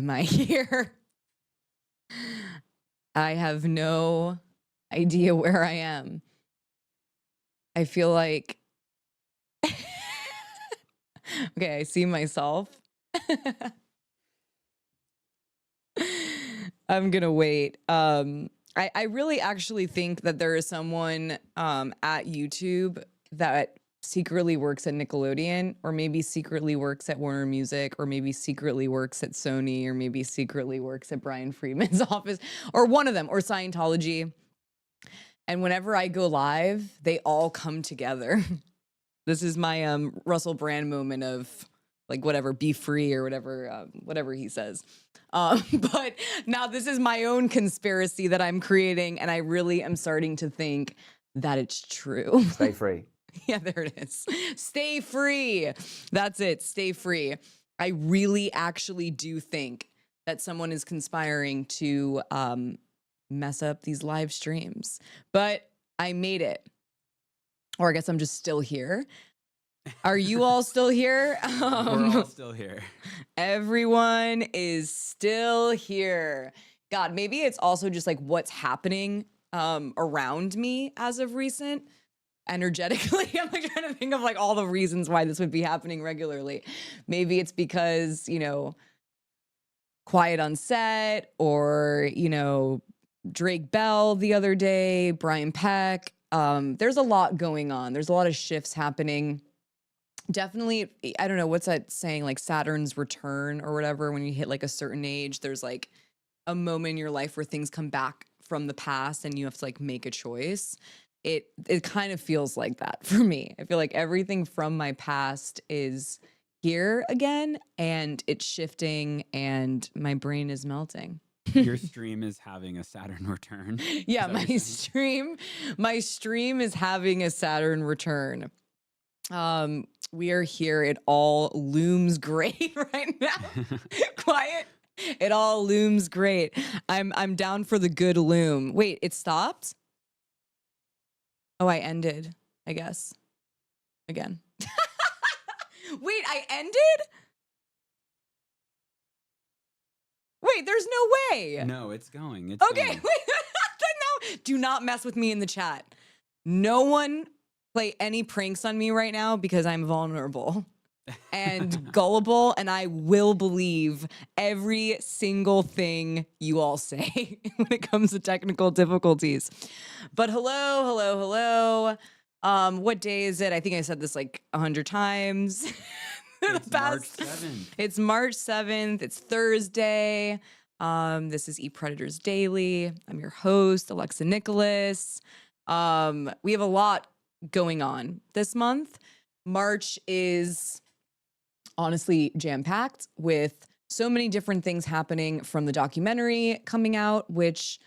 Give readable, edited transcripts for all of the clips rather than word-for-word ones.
am I here? I have no idea where I am. I feel like, okay, I see myself. I'm gonna wait. I really actually think that there is someone at YouTube that secretly works at Nickelodeon, or maybe secretly works at Warner Music, or maybe secretly works at Sony, or maybe secretly works at Brian Friedman's office, or one of them, or Scientology. And whenever I go live, they all come together. This is my Russell Brand moment of like whatever, be free or whatever he says. But now this is my own conspiracy that I'm creating, and I really am starting to think that it's true. Stay free. Yeah, there it is. Stay free. That's it. Stay free. I really actually do think that someone is conspiring to mess up these live streams. But I made it. Or I guess I'm just still here. Are you all still here? We're all still here. Everyone is still here. God, maybe it's also just like what's happening around me as of recent. Energetically, I'm like trying to think of like all the reasons why this would be happening regularly. Maybe it's because, you know, quiet on set, or, you know, Drake Bell the other day, Brian Peck. There's a lot going on. There's a lot of shifts happening. Definitely, I don't know, what's that saying, like Saturn's return or whatever, when you hit like a certain age, there's like a moment in your life where things come back from the past and you have to like make a choice. It kind of feels like that for me. I feel like everything from my past is here again, and it's shifting, and my brain is melting. Your stream is having a Saturn return. Yeah, my stream is having a Saturn return. We are here. It all looms great right now. Quiet. It all looms great. I'm down for the good loom. Wait, it stopped? Oh, I ended, I guess. Again. Wait, I ended? Wait, there's no way. No, it's going. It's Okay, going. wait. No, do not mess with me in the chat. No one play any pranks on me right now, because I'm vulnerable and gullible, and I will believe every single thing you all say when it comes to technical difficulties. But hello. What day is it? I think I said this like 100 times. It's March 7th. It's March 7th. It's Thursday. This is Eat Predators Daily. I'm your host, Alexa Nikolas. We have a lot going on this month. March is honestly jam-packed with so many different things happening, from the documentary coming out, which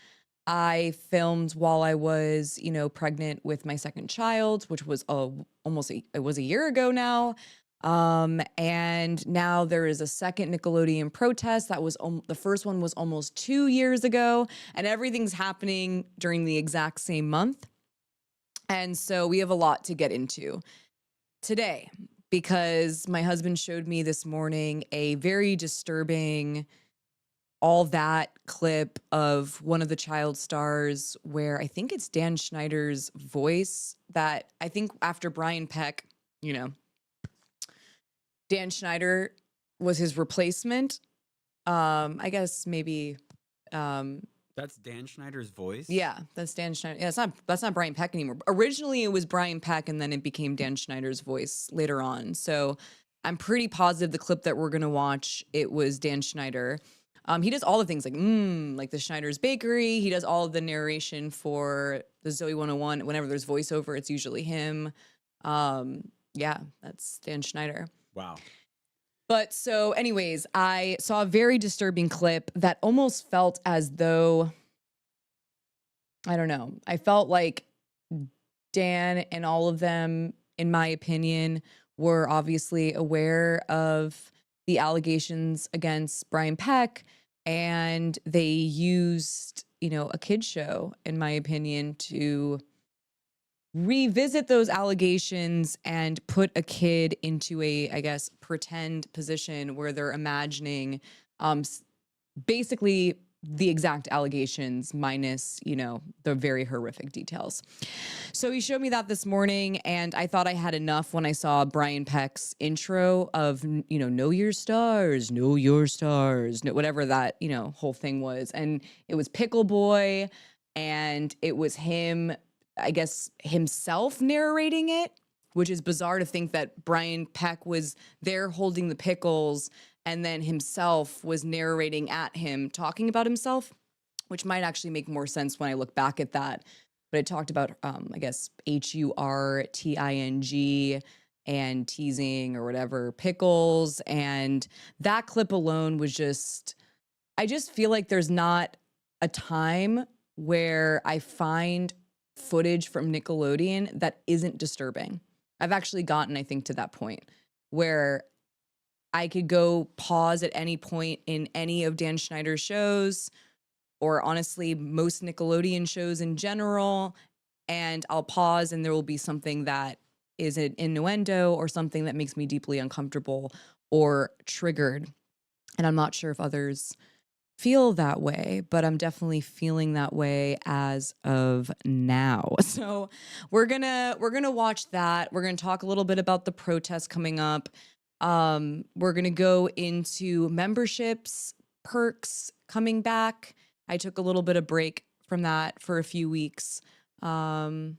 I filmed while I was, you know, pregnant with my second child, which was it was a year ago now. And now there is a second Nickelodeon protest that was the first one was almost 2 years ago, and everything's happening during the exact same month. And so we have a lot to get into today, because my husband showed me this morning a very disturbing All That clip of one of the child stars, where I think it's Dan Schneider's voice, that I think after Brian Peck, you know, Dan Schneider was his replacement. I guess maybe That's Dan Schneider's voice? yeah, that's Dan Schneider. Yeah, that's not Brian Peck anymore. Originally it was Brian Peck, and then it became Dan Schneider's voice later on. So I'm pretty positive the clip that we're gonna watch, it was Dan Schneider. He does all the things like the Schneider's Bakery. He does all of the narration for the Zoe 101. Whenever there's voiceover, it's usually him. Yeah, that's Dan Schneider. Wow. But so anyways, I saw a very disturbing clip that almost felt as though, I don't know, I felt like Dan and all of them, in my opinion, were obviously aware of the allegations against Brian Peck, and they used, you know, a kid show, in my opinion, to revisit those allegations and put a kid into a, I guess, pretend position where they're imagining basically the exact allegations minus, the very horrific details. So he showed me that this morning, and I thought I had enough when I saw Brian Peck's intro of, know your stars, whatever that, whole thing was. And it was Pickle Boy, and it was him, I guess, himself narrating it, which is bizarre to think that Brian Peck was there holding the pickles and then himself was narrating at him, talking about himself, which might actually make more sense when I look back at that. But it talked about, I guess, HURTING and teasing or whatever, pickles. And that clip alone was I just feel like there's not a time where I find footage from Nickelodeon that isn't disturbing. I've actually gotten, I think, to that point where I could go pause at any point in any of Dan Schneider's shows, or honestly, most Nickelodeon shows in general, and I'll pause and there will be something that is an innuendo or something that makes me deeply uncomfortable or triggered. And I'm not sure if others feel that way, but I'm definitely feeling that way as of now. So we're gonna watch that. We're gonna talk a little bit about the protests coming up. We're gonna go into memberships, perks coming back. I took a little bit of break from that for a few weeks after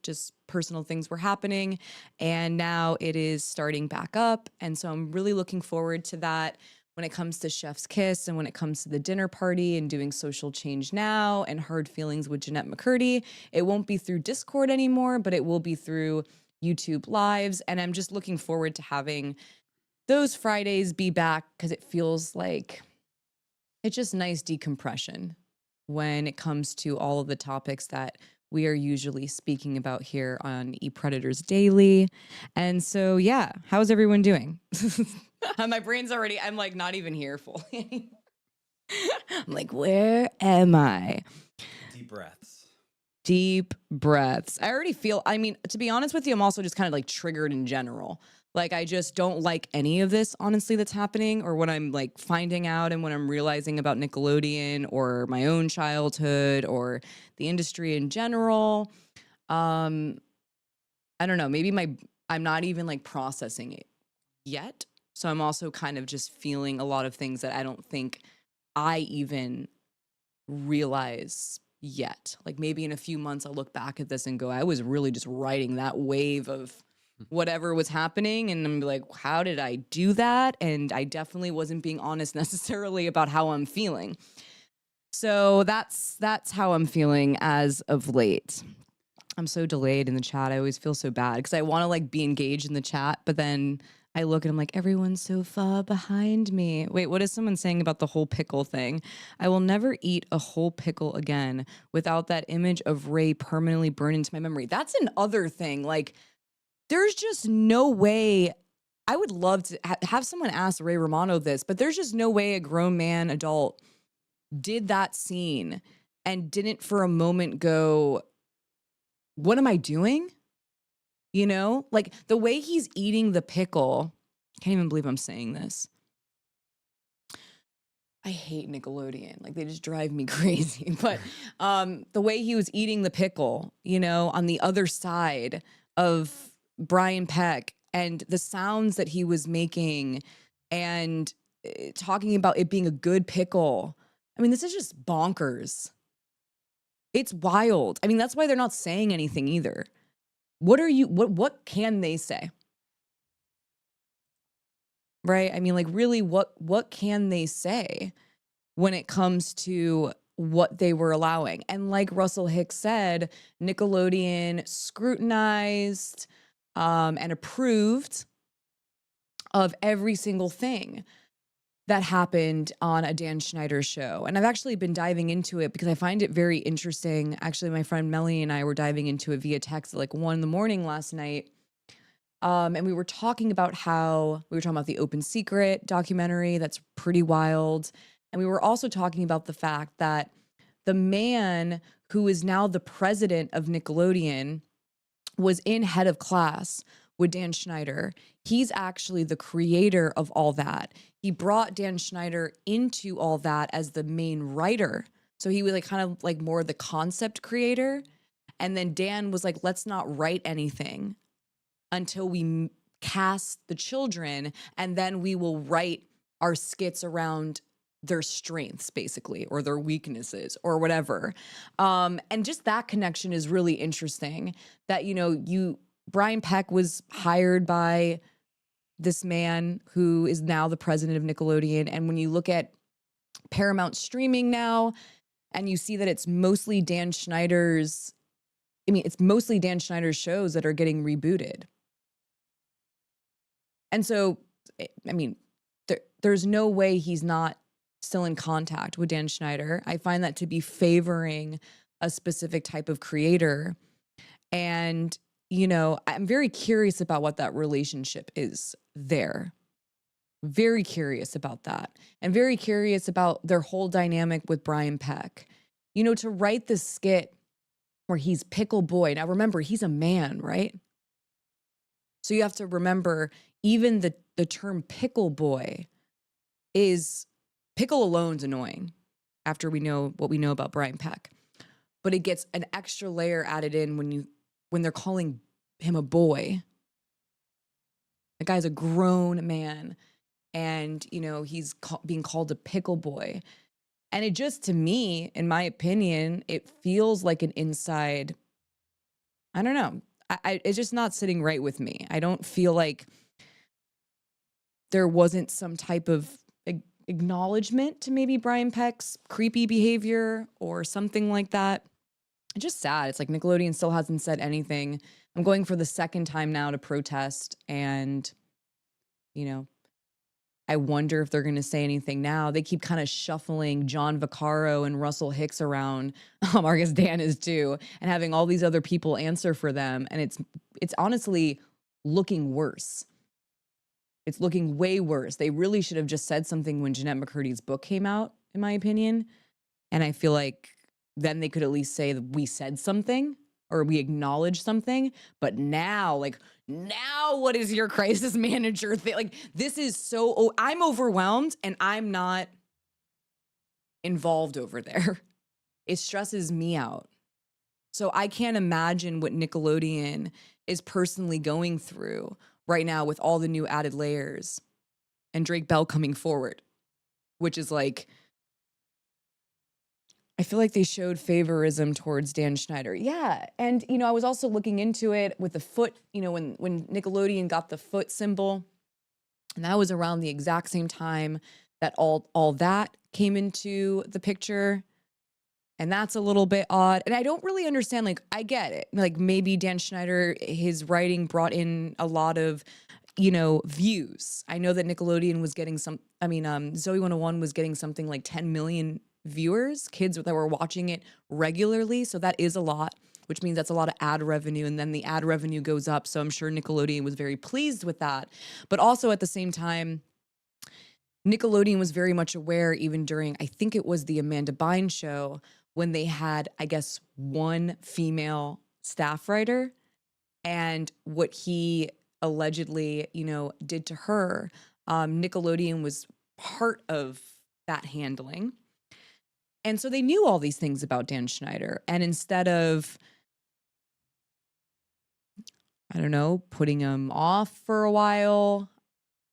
just personal things were happening, and now it is starting back up. And so I'm really looking forward to that. When it comes to Chef's Kiss and when it comes to the dinner party and doing social change now and hard feelings with Jeanette McCurdy, it won't be through Discord anymore, but it will be through YouTube Lives. And I'm just looking forward to having those Fridays be back because it feels like it's just nice decompression when it comes to all of the topics that we are usually speaking about here on ePredators Daily. And so, yeah, how's everyone doing? My brain's already, I'm like not even here fully anymore. I'm like, where am I? Deep breaths. Deep breaths. I already feel, I mean, to be honest with you, I'm also just kind of like triggered in general. Like, I just don't like any of this, honestly, that's happening, or when I'm like finding out and when I'm realizing about Nickelodeon or my own childhood or the industry in general. I don't know, maybe I'm not even like processing it yet. So I'm also kind of just feeling a lot of things that I don't think I even realize yet. Like maybe in a few months I'll look back at this and go, I was really just riding that wave of whatever was happening, and I'm like, how did I do that? And I definitely wasn't being honest necessarily about how I'm feeling. So that's how I'm feeling as of late. I'm so delayed in the chat. I always feel so bad because I want to like be engaged in the chat, but then I look and I'm like, everyone's so far behind me. Wait, what is someone saying about the whole pickle thing? I will never eat a whole pickle again without that image of Ray permanently burned into my memory. That's another thing. Like, there's just no way. I would love to have someone ask Ray Romano this, but there's just no way a grown man, adult, did that scene and didn't for a moment go, what am I doing? You know, like the way he's eating the pickle. I can't even believe I'm saying this. I hate Nickelodeon. Like they just drive me crazy. But the way he was eating the pickle, on the other side of Brian Peck, and the sounds that he was making and talking about it being a good pickle. I mean, this is just bonkers. It's wild. I mean, that's why they're not saying anything either. What can they say? Right? I mean, like really, what can they say when it comes to what they were allowing? And like Russell Hicks said, Nickelodeon scrutinized and approved of every single thing that happened on a Dan Schneider show. And I've actually been diving into it because I find it very interesting. Actually, my friend Melanie and I were diving into it via text at like 1 a.m. last night. And we were talking about the Open Secret documentary. That's pretty wild. And we were also talking about the fact that the man who is now the president of Nickelodeon was in Head of Class, with Dan Schneider. He's actually the creator of all that. He brought Dan Schneider into all that as the main writer. So he was like kind of like more the concept creator. And then Dan was like, let's not write anything until we cast the children, and then we will write our skits around their strengths, basically, or their weaknesses or whatever. And just that connection is really interesting, that, you know, Brian Peck was hired by this man who is now the president of Nickelodeon. And when you look at Paramount streaming now, and you see that it's mostly Dan Schneider's shows that are getting rebooted. And so, I mean, there's no way he's not still in contact with Dan Schneider. I find that to be favoring a specific type of creator. And, you know, I'm very curious about what that relationship is there. Very curious about that. And very curious about their whole dynamic with Brian Peck. You know, to write this skit where he's Pickle Boy. Now, remember, he's a man, right? So you have to remember, even the term Pickle Boy is, pickle alone's annoying after we know what we know about Brian Peck. But it gets an extra layer added in when they're calling him a boy. The guy's a grown man, and, you know, he's being called a Pickle Boy. And it just, to me, in my opinion, it feels like an inside, I don't know. It's just not sitting right with me. I don't feel like there wasn't some type of acknowledgement to maybe Brian Peck's creepy behavior or something like that. It's just sad. It's like Nickelodeon still hasn't said anything. I'm going for the second time now to protest, and, you know, I wonder if they're going to say anything now. They keep kind of shuffling John Vaccaro and Russell Hicks around. I guess Dan is too, and having all these other people answer for them. And it's honestly looking worse. It's looking way worse. They really should have just said something when Jeanette McCurdy's book came out, in my opinion. And I feel like then they could at least say that we said something or we acknowledged something. But now, like, now what is your crisis manager thing? Like, this is so, I'm overwhelmed and I'm not involved over there. It stresses me out. So I can't imagine what Nickelodeon is personally going through right now with all the new added layers and Drake Bell coming forward, which is like, I feel like they showed favorism towards Dan Schneider. Yeah. And, you know, I was also looking into it with the foot, you know, when Nickelodeon got the foot symbol, and that was around the exact same time that all that came into the picture. And that's a little bit odd. And I don't really understand, like, I get it. Like, maybe Dan Schneider, his writing brought in a lot of, you know, views. I know that Nickelodeon was getting Zoe 101 was getting something like 10 million viewers, kids that were watching it regularly. So that is a lot, which means that's a lot of ad revenue. And then the ad revenue goes up. So I'm sure Nickelodeon was very pleased with that. But also at the same time, Nickelodeon was very much aware, even during, I think it was the Amanda Bynes show, when they had, I guess, one female staff writer, and what he allegedly, you know, did to her. Nickelodeon was part of that handling. And so they knew all these things about Dan Schneider. And instead of, I don't know, putting him off for a while,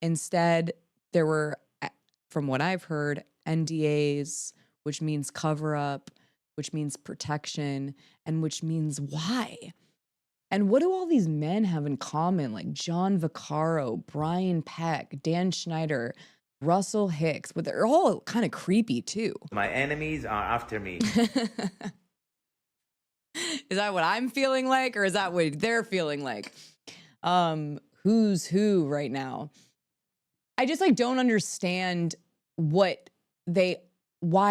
instead there were, from what I've heard, NDAs, which means cover up, which means protection, and which means why. And what do all these men have in common? Like John Vaccaro, Brian Peck, Dan Schneider, Russell Hicks, but they're all kind of creepy too. My enemies are after me. Is that what I'm feeling like, or is that what they're feeling like? Who's who right now? I just like don't understand why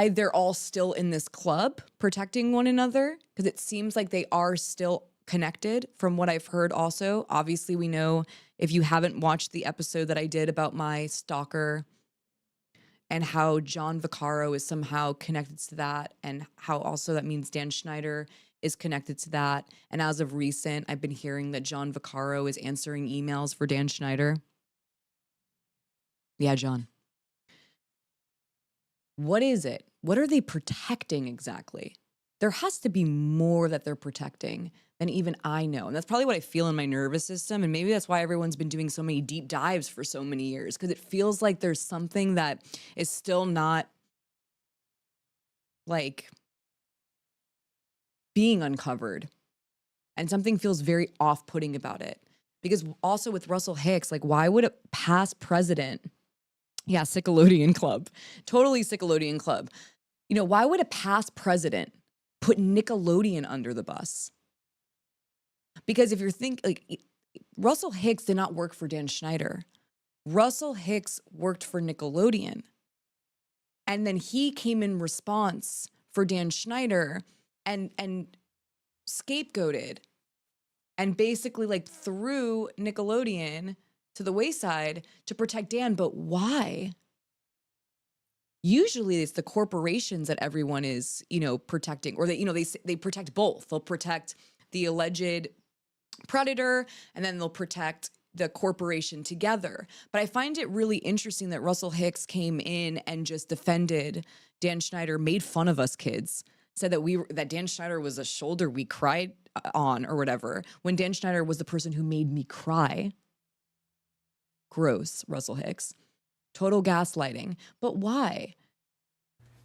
they're all still in this club protecting one another, because it seems like they are still connected from what I've heard. Also, obviously, we know, if you haven't watched the episode that I did about my stalker and how John Vaccaro is somehow connected to that, and how also that means Dan Schneider is connected to that. And as of recent, I've been hearing that John Vaccaro is answering emails for Dan Schneider. Yeah, John. What is it? What are they protecting exactly? There has to be more that they're protecting than even I know. And that's probably what I feel in my nervous system. And maybe that's why everyone's been doing so many deep dives for so many years, because it feels like there's something that is still not like being uncovered. And something feels very off-putting about it. Because also with Russell Hicks, like, why would a past president, yeah, Nickelodeon Club, totally Nickelodeon Club, you know, why would a past president put Nickelodeon under the bus? Because if you're like, Russell Hicks did not work for Dan Schneider. Russell Hicks worked for Nickelodeon. And then he came in response for Dan Schneider and scapegoated and basically like threw Nickelodeon to the wayside to protect Dan. But why? Usually it's the corporations that everyone is, you know, protecting, or they protect both. They'll protect the alleged predator and then they'll protect the corporation together. But I find it really interesting that Russell Hicks came in and just defended Dan Schneider, made fun of us kids, said that Dan Schneider was a shoulder we cried on or whatever, when Dan Schneider was the person who made me cry. Gross, Russell Hicks. Total gaslighting. But why?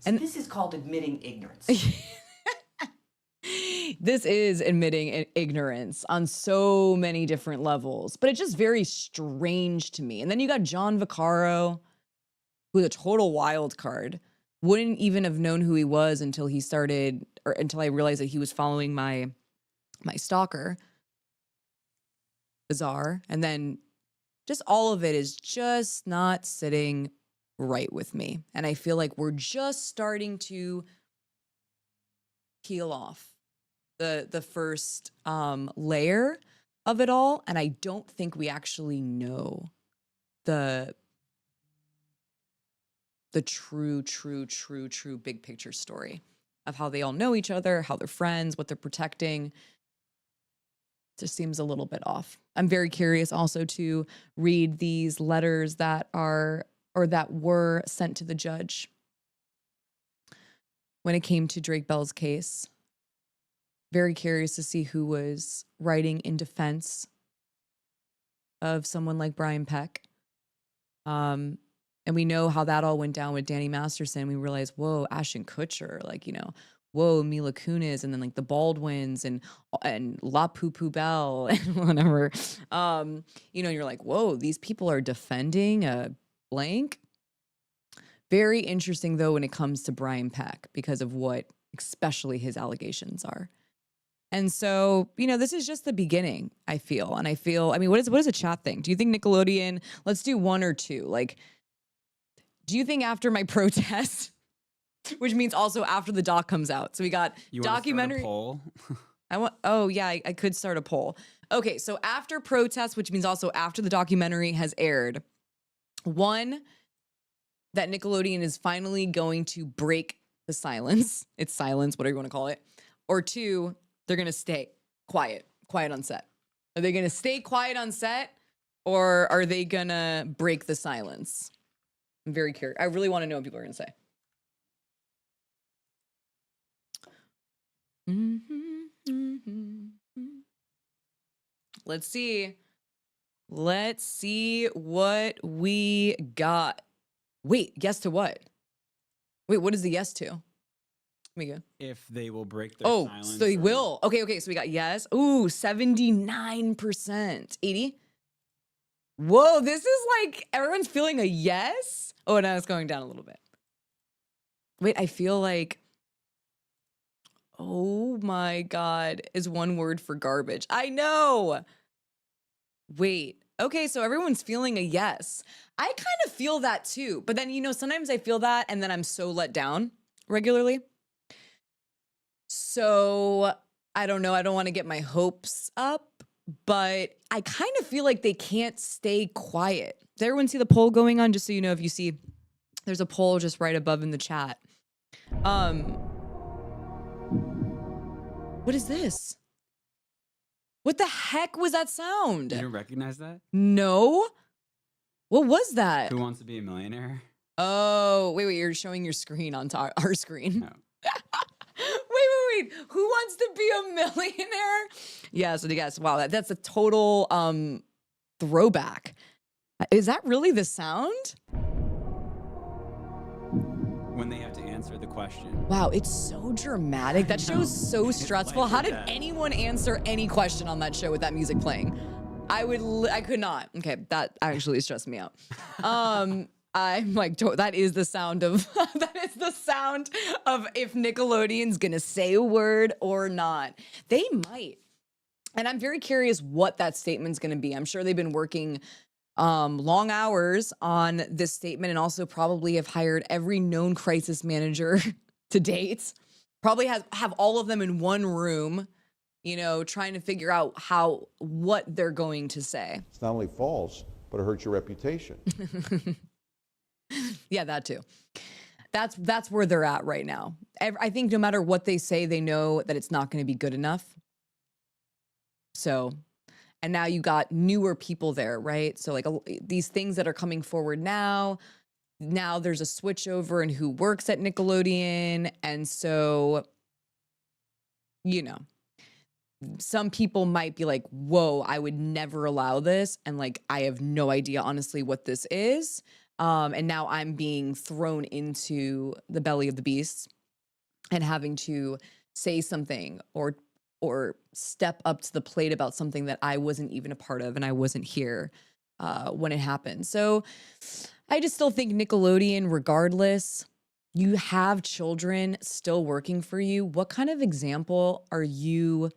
So and this is called admitting ignorance. This is admitting ignorance on so many different levels, but it's just very strange to me. And then you got John Vaccaro, who's a total wild card. Wouldn't even have known who he was until he started, or until I realized that he was following my stalker. Bizarre. And then just all of it is just not sitting right with me. And I feel like we're just starting to peel off the first layer of it all. And I don't think we actually know the true big picture story of how they all know each other, how they're friends, what they're protecting. Just seems a little bit off. I'm very curious also to read these letters that were sent to the judge when it came to Drake Bell's case. Very curious to see who was writing in defense of someone like Brian Peck. And we know how that all went down with Danny Masterson. We realized, whoa, Ashton Kutcher, like, you know, whoa, Mila Kunis, and then like the Baldwins and La Poo Poo Bell and whatever. You know, you're like, whoa, these people are defending a blank. Very interesting, though, when it comes to Brian Peck, because of what especially his allegations are. And so, you know, this is just the beginning, I feel. And I mean, what does a chat think? Do you think Nickelodeon, let's do one or two. Like, do you think after my protest, which means also after the doc comes out? So we got documentary. Poll? Oh yeah, I could start a poll. Okay, so after protest, which means also after the documentary has aired, one, that Nickelodeon is finally going to break the silence. It's silence, whatever you want to call it. Or two, they're going to stay quiet on set. Are they going to stay quiet on set, or are they going to break the silence? I'm very curious. I really want to know what people are going to say. Let's see. Let's see what we got. Wait, yes to what? Wait, what is the yes to? Let me go. If they will break their silence. Oh, so they will. Okay. So we got yes. Ooh, 79%. 80? Whoa, this is like everyone's feeling a yes? Oh, now it's going down a little bit. Wait, I feel like, oh my God, is one word for garbage. I know. Wait. Okay, so everyone's feeling a yes. I kind of feel that too. But then, you know, sometimes I feel that and then I'm so let down regularly. So I don't know. I don't want to get my hopes up, but I kind of feel like they can't stay quiet. Does everyone see the poll going on? Just so you know, if you see, there's a poll just right above in the chat. What is this? What the heck was that sound? You don't recognize that? No. What was that? Who Wants to Be a Millionaire? Oh, wait, you're showing your screen on our screen. No. Wait. Who Wants to Be a Millionaire? Yeah, so yes, wow, that's a total throwback. Is that really the sound? When they have to answer the question. Wow, it's so dramatic. That show's so stressful. like How did that. anyone answer any question on that show with that music playing? I could not. Okay, that actually stressed me out. I'm like, that is the sound of if Nickelodeon's gonna say a word or not. They might. And I'm very curious what that statement's gonna be. I'm sure they've been working long hours on this statement, and also probably have hired every known crisis manager to date. Probably have all of them in one room, you know, trying to figure out what they're going to say. It's not only false, but it hurts your reputation. Yeah, that too. That's where they're at right now. I think no matter what they say, they know that it's not going to be good enough. So, and now you got newer people there, right? So like these things that are coming forward now there's a switch over in who works at Nickelodeon. And so, you know, some people might be like, whoa, I would never allow this. And like, I have no idea, honestly, what this is. And now I'm being thrown into the belly of the beast and having to say something or step up to the plate about something that I wasn't even a part of and I wasn't here when it happened. So I just still think Nickelodeon, regardless, you have children still working for you. What kind of example are you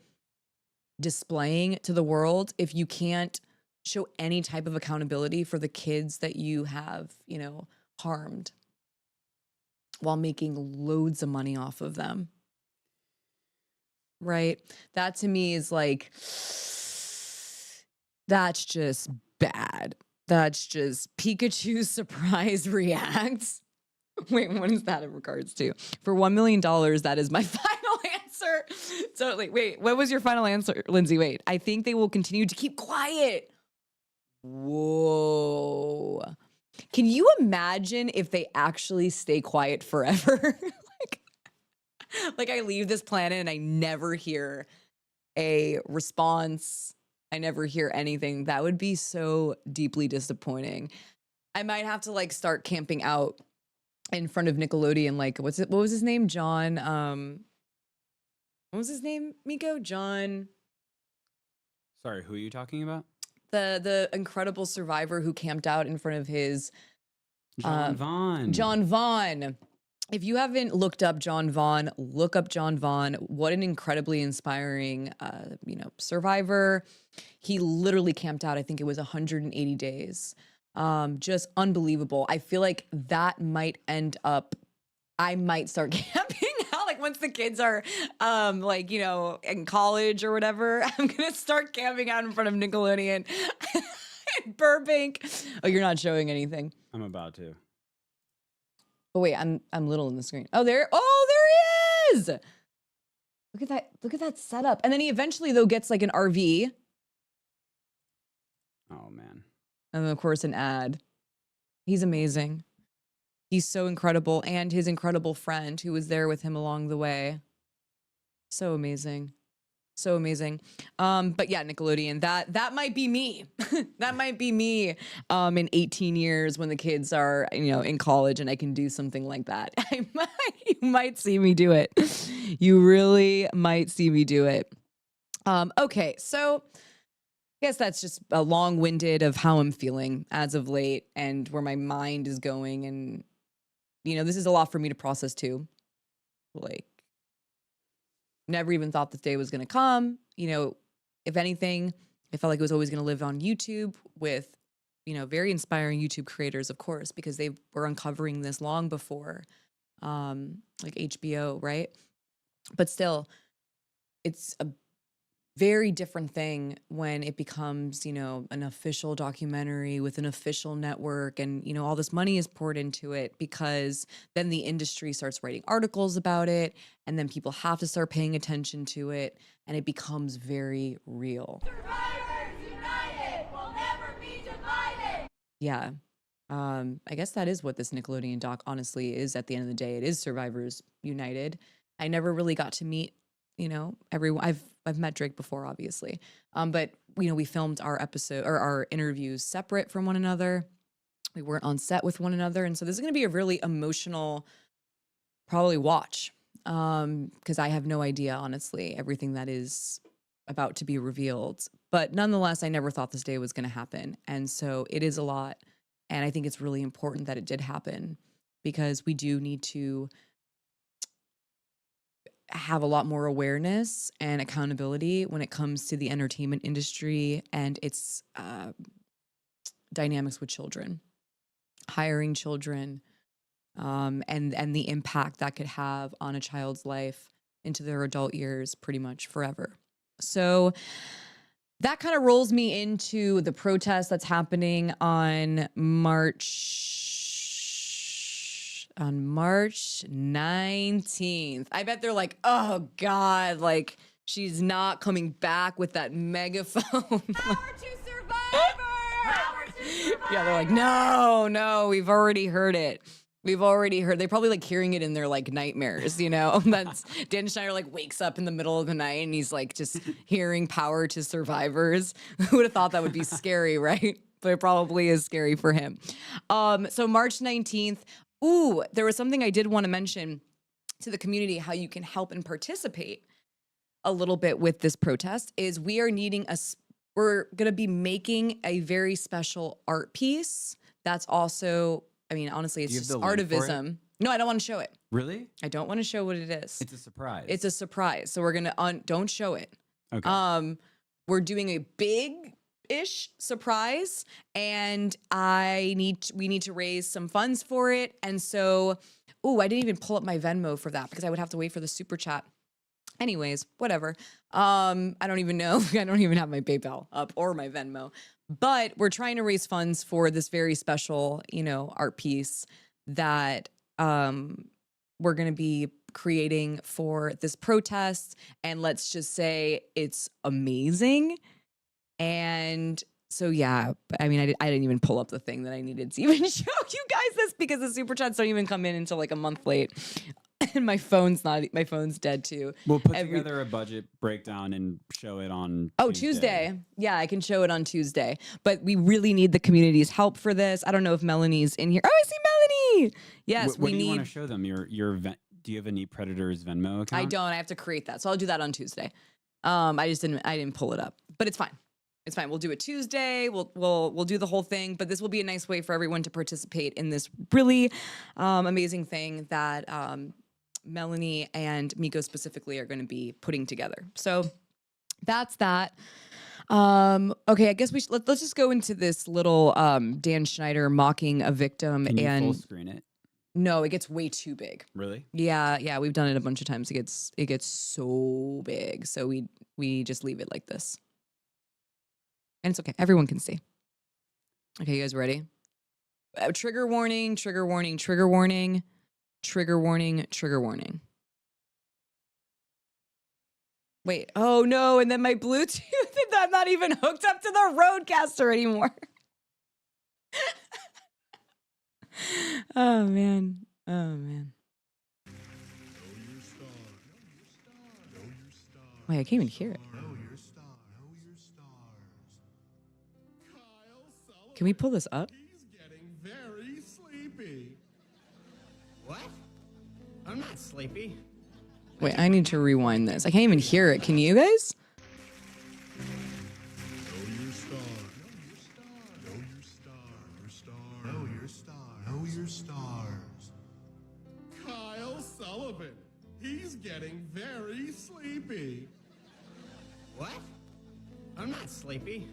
displaying to the world if you can't show any type of accountability for the kids that you have, you know, harmed while making loads of money off of them? Right? That to me is like, that's just bad. That's just Pikachu surprise reacts. Wait, what is that in regards to? For $1 million, that is my final answer. Totally. Wait, what was your final answer, Lindsay? Wait, I think they will continue to keep quiet. Whoa. Can you imagine if they actually stay quiet forever? like I leave this planet and I never hear a response. I never hear anything. That would be so deeply disappointing. I might have to like start camping out in front of Nickelodeon. Like, what was his name? John. What was his name, Miko? John. Sorry, who are you talking about? The incredible survivor who camped out in front of his John Vaughn. John Vaughn. If you haven't looked up John Vaughn, look up John Vaughn. What an incredibly inspiring, survivor. He literally camped out. I think it was 180 days. Just unbelievable. I feel like that might end up, I might start camping out. Like once the kids are, in college or whatever, I'm going to start camping out in front of Nickelodeon in Burbank. Oh, you're not showing anything. I'm about to. Oh wait, I'm little in the screen. Oh, there he is. Look at that setup. And then he eventually though gets like an RV. Oh man. And then of course an ad. He's amazing. He's so incredible. And his incredible friend who was there with him along the way. So amazing. So amazing. But yeah, Nickelodeon, that might be me. That might be me in 18 years when the kids are, in college and I can do something like that. You might see me do it. You really might see me do it. Okay, so I guess that's just a long-winded of how I'm feeling as of late and where my mind is going. And, this is a lot for me to process too. Like, never even thought this day was going to come. If anything, I felt like it was always going to live on YouTube with, very inspiring YouTube creators, of course, because they were uncovering this long before, like HBO, right? But still, it's a very different thing when it becomes, you know, an official documentary with an official network and, you know, all this money is poured into it, because then the industry starts writing articles about it and then people have to start paying attention to it and it becomes very real. Survivors united will never be divided. Yeah. I guess that is what this Nickelodeon doc honestly is at the end of the day. It is Survivors United. I never really got to meet, you know, everyone. I've met Drake before, obviously. But you know, we filmed our episode or our interviews separate from one another. We weren't on set with one another. And so this is gonna be a really emotional, probably watch. Because I have no idea, honestly, everything that is about to be revealed. But nonetheless, I never thought this day was gonna happen. And so it is a lot. And I think it's really important that it did happen, because we do need to have a lot more awareness and accountability when it comes to the entertainment industry and its dynamics with children, hiring children, and the impact that could have on a child's life into their adult years pretty much forever. So that kind of rolls me into the protest that's happening on March 19th. I bet they're like, oh God, like she's not coming back with that megaphone. Power to survivors! Power to survivors! Yeah, they're like, no, we've already heard it. We've already heard. They probably like hearing it in their like nightmares, you know. That's Dan Schneider like wakes up in the middle of the night and he's like just hearing "Power to Survivors." Who would have thought that would be scary, right? But it probably is scary for him. So March 19th. Ooh, there was something I did want to mention to the community, how you can help and participate a little bit with this protest. Is we are needing we're gonna be making a very special art piece that's also. I mean, honestly, it's just artivism. No, I don't want to show it. Really? I don't want to show what it is. It's a surprise. It's a surprise. So we're gonna don't show it. Okay. We're doing a big-ish surprise, and we need to raise some funds for it. And so, I didn't even pull up my Venmo for that because I would have to wait for the super chat. Anyways, whatever. I don't even know. I don't even have my PayPal up or my Venmo. But we're trying to raise funds for this very special, you know, art piece that we're going to be creating for this protest. And let's just say it's amazing. And so, yeah, I mean, I didn't even pull up the thing that I needed to even show you guys this because the super chats don't even come in until like a month late. And my phone's dead too. We'll put together a budget breakdown and show it on Tuesday. Yeah, I can show it on Tuesday. But we really need the community's help for this. I don't know if Melanie's in here. Oh, I see Melanie. Yes, what do you want to show them? Do you have a Neat Predators Venmo account? I don't. I have to create that. So I'll do that on Tuesday. I didn't pull it up. But it's fine. It's fine. We'll do it Tuesday. We'll do the whole thing. But this will be a nice way for everyone to participate in this really amazing thing that Melanie and Miko specifically are going to be putting together. So that's that. Okay, I guess let's just go into this little Dan Schneider mocking a victim. Can you and full screen it? No, it gets way too big. Really? Yeah, we've done it a bunch of times. It gets so big. So we just leave it like this. And it's okay. Everyone can see. Okay, you guys ready? Trigger warning, trigger warning, trigger warning. Trigger warning, trigger warning. Wait, oh no, and then my Bluetooth, I'm not even hooked up to the Rodecaster anymore. Oh man. Wait, I can't even hear it. Can we pull this up? He's getting very sleepy. What? I'm not sleepy. Wait, I need to rewind this. I can't even hear it. Can you guys? Know your stars. Kyle Sullivan. He's getting very sleepy. What? I'm not sleepy.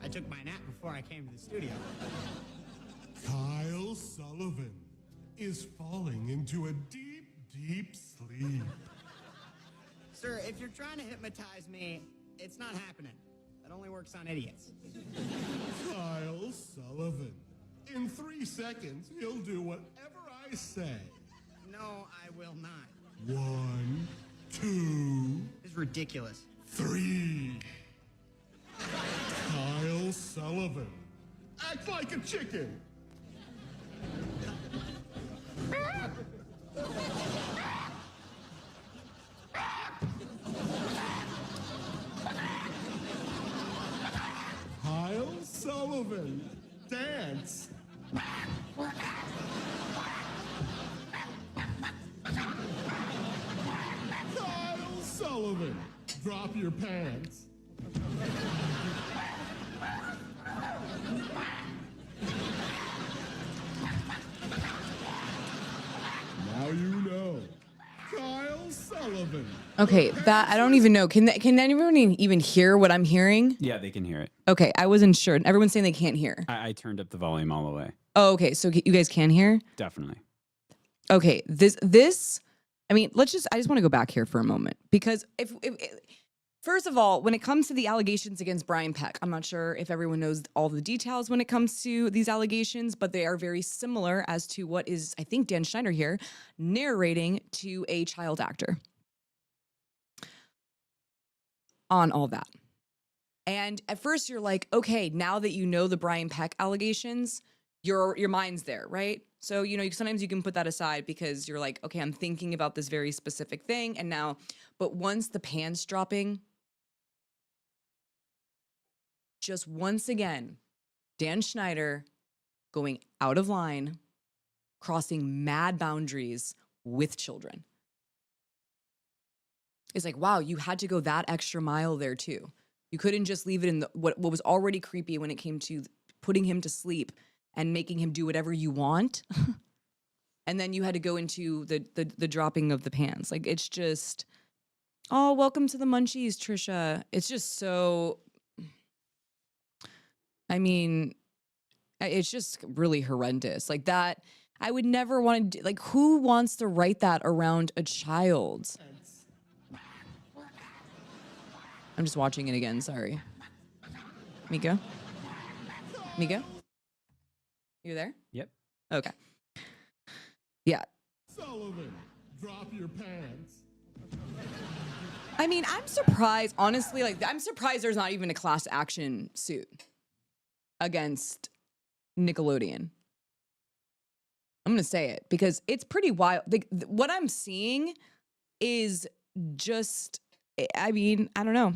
I took my nap before I came to the studio. Kyle Sullivan is falling into a deep, deep sleep. Sir, if you're trying to hypnotize me, It's not happening. That only works on idiots. Kyle Sullivan. In 3 seconds, he'll do whatever I say. No, I will not. 1, 2, This is ridiculous. 3. Kyle Sullivan. Act like a chicken. Kyle Sullivan. Dance. Kyle Sullivan. Drop your pants. Now you know. Kyle Sullivan. Okay, that I don't even know. Can anyone even hear what I'm hearing? Yeah, they can hear it. Okay, I wasn't sure. Everyone's saying they can't hear. I turned up the volume all the way. Oh, okay. So you guys can hear? Definitely. Okay, this I mean, I just want to go back here for a moment because if first of all, when it comes to the allegations against Brian Peck, I'm not sure if everyone knows all the details when it comes to these allegations, but they are very similar as to what is, I think, Dan Schneider here narrating to a child actor on all that. And at first you're like, okay, now that you know the Brian Peck allegations, your mind's there, right? So, sometimes you can put that aside because you're like, okay, I'm thinking about this very specific thing. And now, but once the pan's dropping, just once again, Dan Schneider going out of line, crossing mad boundaries with children. It's like, wow, you had to go that extra mile there too. You couldn't just leave it in what was already creepy when it came to putting him to sleep and making him do whatever you want. And then you had to go into the dropping of the pants. Like, it's just, oh, welcome to the munchies, Trisha. It's just so, I mean, it's just really horrendous. Like that, I would never want to, like, who wants to write that around a child? I'm just watching it again, sorry. Miko? You there? Yep. Okay. Yeah. Sullivan, drop your pants. I mean, I'm surprised, honestly, I'm surprised there's not even a class action suit against Nickelodeon. I'm going to say it because it's pretty wild. What I'm seeing is just, I mean, I don't know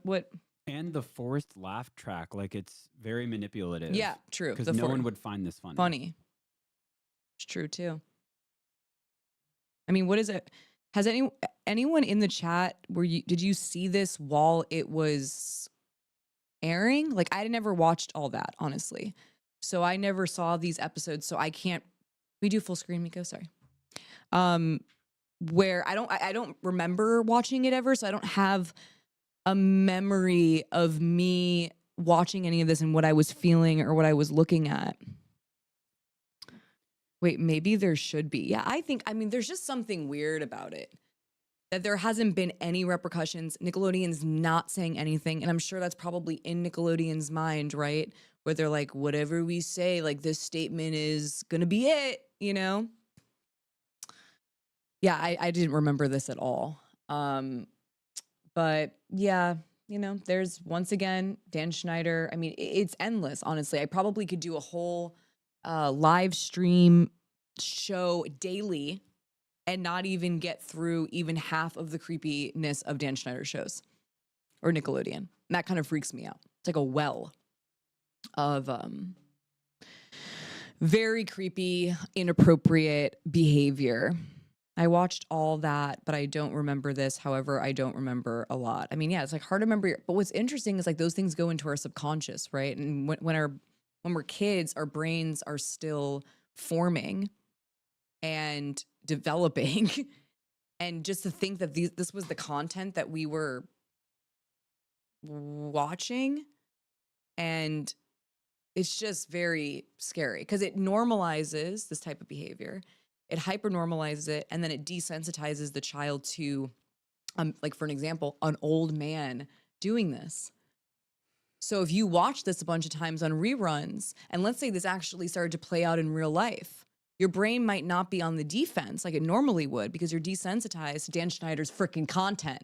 what. And the forced laugh track, like it's very manipulative. Yeah, true. Because no one would find this funny. Funny. It's true too. I mean, what is it? Has anyone in the chat did you see this while it was airing? Like, I never watched all that, honestly. So I never saw these episodes, so I can't. We do full screen, Miko, sorry. Where I don't remember watching it ever, so I don't have a memory of me watching any of this and what I was feeling or what I was looking at. Wait, maybe there should be. Yeah, I mean, there's just something weird about it. That there hasn't been any repercussions. Nickelodeon's not saying anything. And I'm sure that's probably in Nickelodeon's mind, right? Where they're like, whatever we say, like this statement is going to be it, Yeah, I didn't remember this at all. But yeah, there's once again, Dan Schneider. I mean, it's endless, honestly. I probably could do a whole live stream show daily and not even get through even half of the creepiness of Dan Schneider shows or Nickelodeon. And that kind of freaks me out. It's like a well of very creepy, inappropriate behavior. I watched all that, but I don't remember this. However, I don't remember a lot. I mean, yeah, it's like hard to remember. But what's interesting is like those things go into our subconscious, right? And when we're kids, our brains are still forming and developing. And just to think that this was the content that we were watching, and it's just very scary because it normalizes this type of behavior. It hyper-normalizes it, and then it desensitizes the child to, like for an example, an old man doing this. So if you watch this a bunch of times on reruns, and let's say this actually started to play out in real life, your brain might not be on the defense like it normally would because you're desensitized to Dan Schneider's freaking content.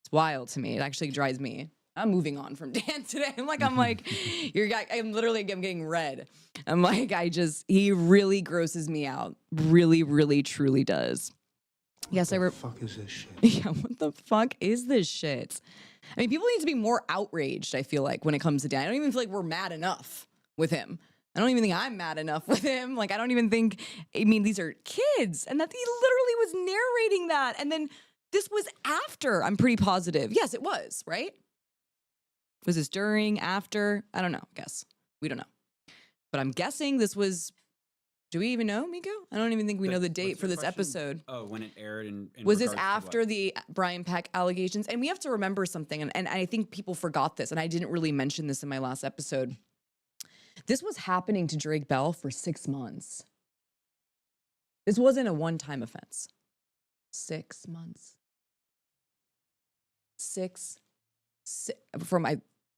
It's wild to me. It actually drives me. I'm moving on from Dan today. I'm like, I'm literally getting red. I'm like, he really grosses me out. Really, really, truly does. Yes, What the fuck is this shit? Yeah, what the fuck is this shit? I mean, people need to be more outraged, I feel like, when it comes to Dan. I don't even feel like we're mad enough with him. I don't even think I'm mad enough with him. Like, I don't even think, I mean, these are kids. And that he literally was narrating that. And then this was after, I'm pretty positive. Yes, it was, right? Was this during, after? I don't know, guess. We don't know. But I'm guessing this was, do we even know, Miko? I don't even think we know the date for this episode. Oh, when it aired in was this regards to after what? the Brian Peck allegations? And we have to remember something, and I think people forgot this, and I didn't really mention this in my last episode. This was happening to Drake Bell for 6 months. This wasn't a one-time offense. 6 months.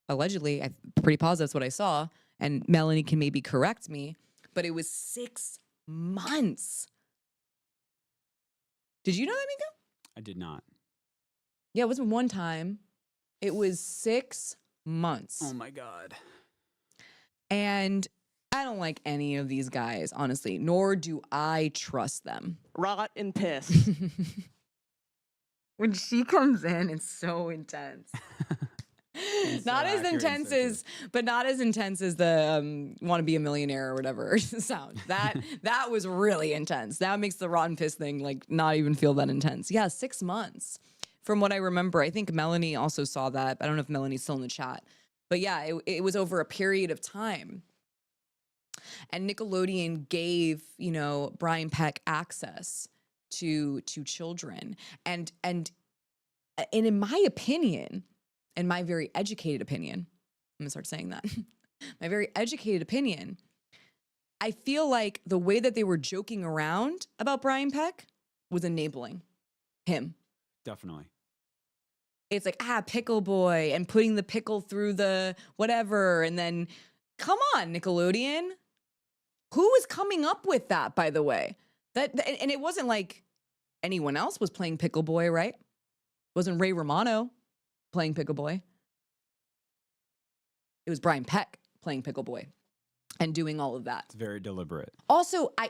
Allegedly, I'm pretty positive that's what I saw, and Melanie can maybe correct me, but it was 6 months. Did you know that, Miko? I did not. Yeah, it wasn't one time. It was 6 months. Oh my God. And I don't like any of these guys, honestly, nor do I trust them. Rot and piss. When she comes in, it's so intense. Not as intense as, but not as intense as the want to be a millionaire or whatever sound. That was really intense. That makes the rotten piss thing like not even feel that intense. Yeah, 6 months. From what I remember, I think Melanie also saw that. I don't know if Melanie's still in the chat. But yeah, it was over a period of time. And Nickelodeon gave, Brian Peck access to children. And in my opinion, in my very educated opinion, I'm gonna start saying that. My very educated opinion, I feel like the way that they were joking around about Brian Peck was enabling him. Definitely. It's like, pickle boy, and putting the pickle through the whatever. And then, come on, Nickelodeon. Who was coming up with that, by the way? And it wasn't like anyone else was playing pickle boy, right? It wasn't Ray Romano playing pickle boy. It was Brian Peck playing pickle boy and doing all of that. It's very deliberate. Also, I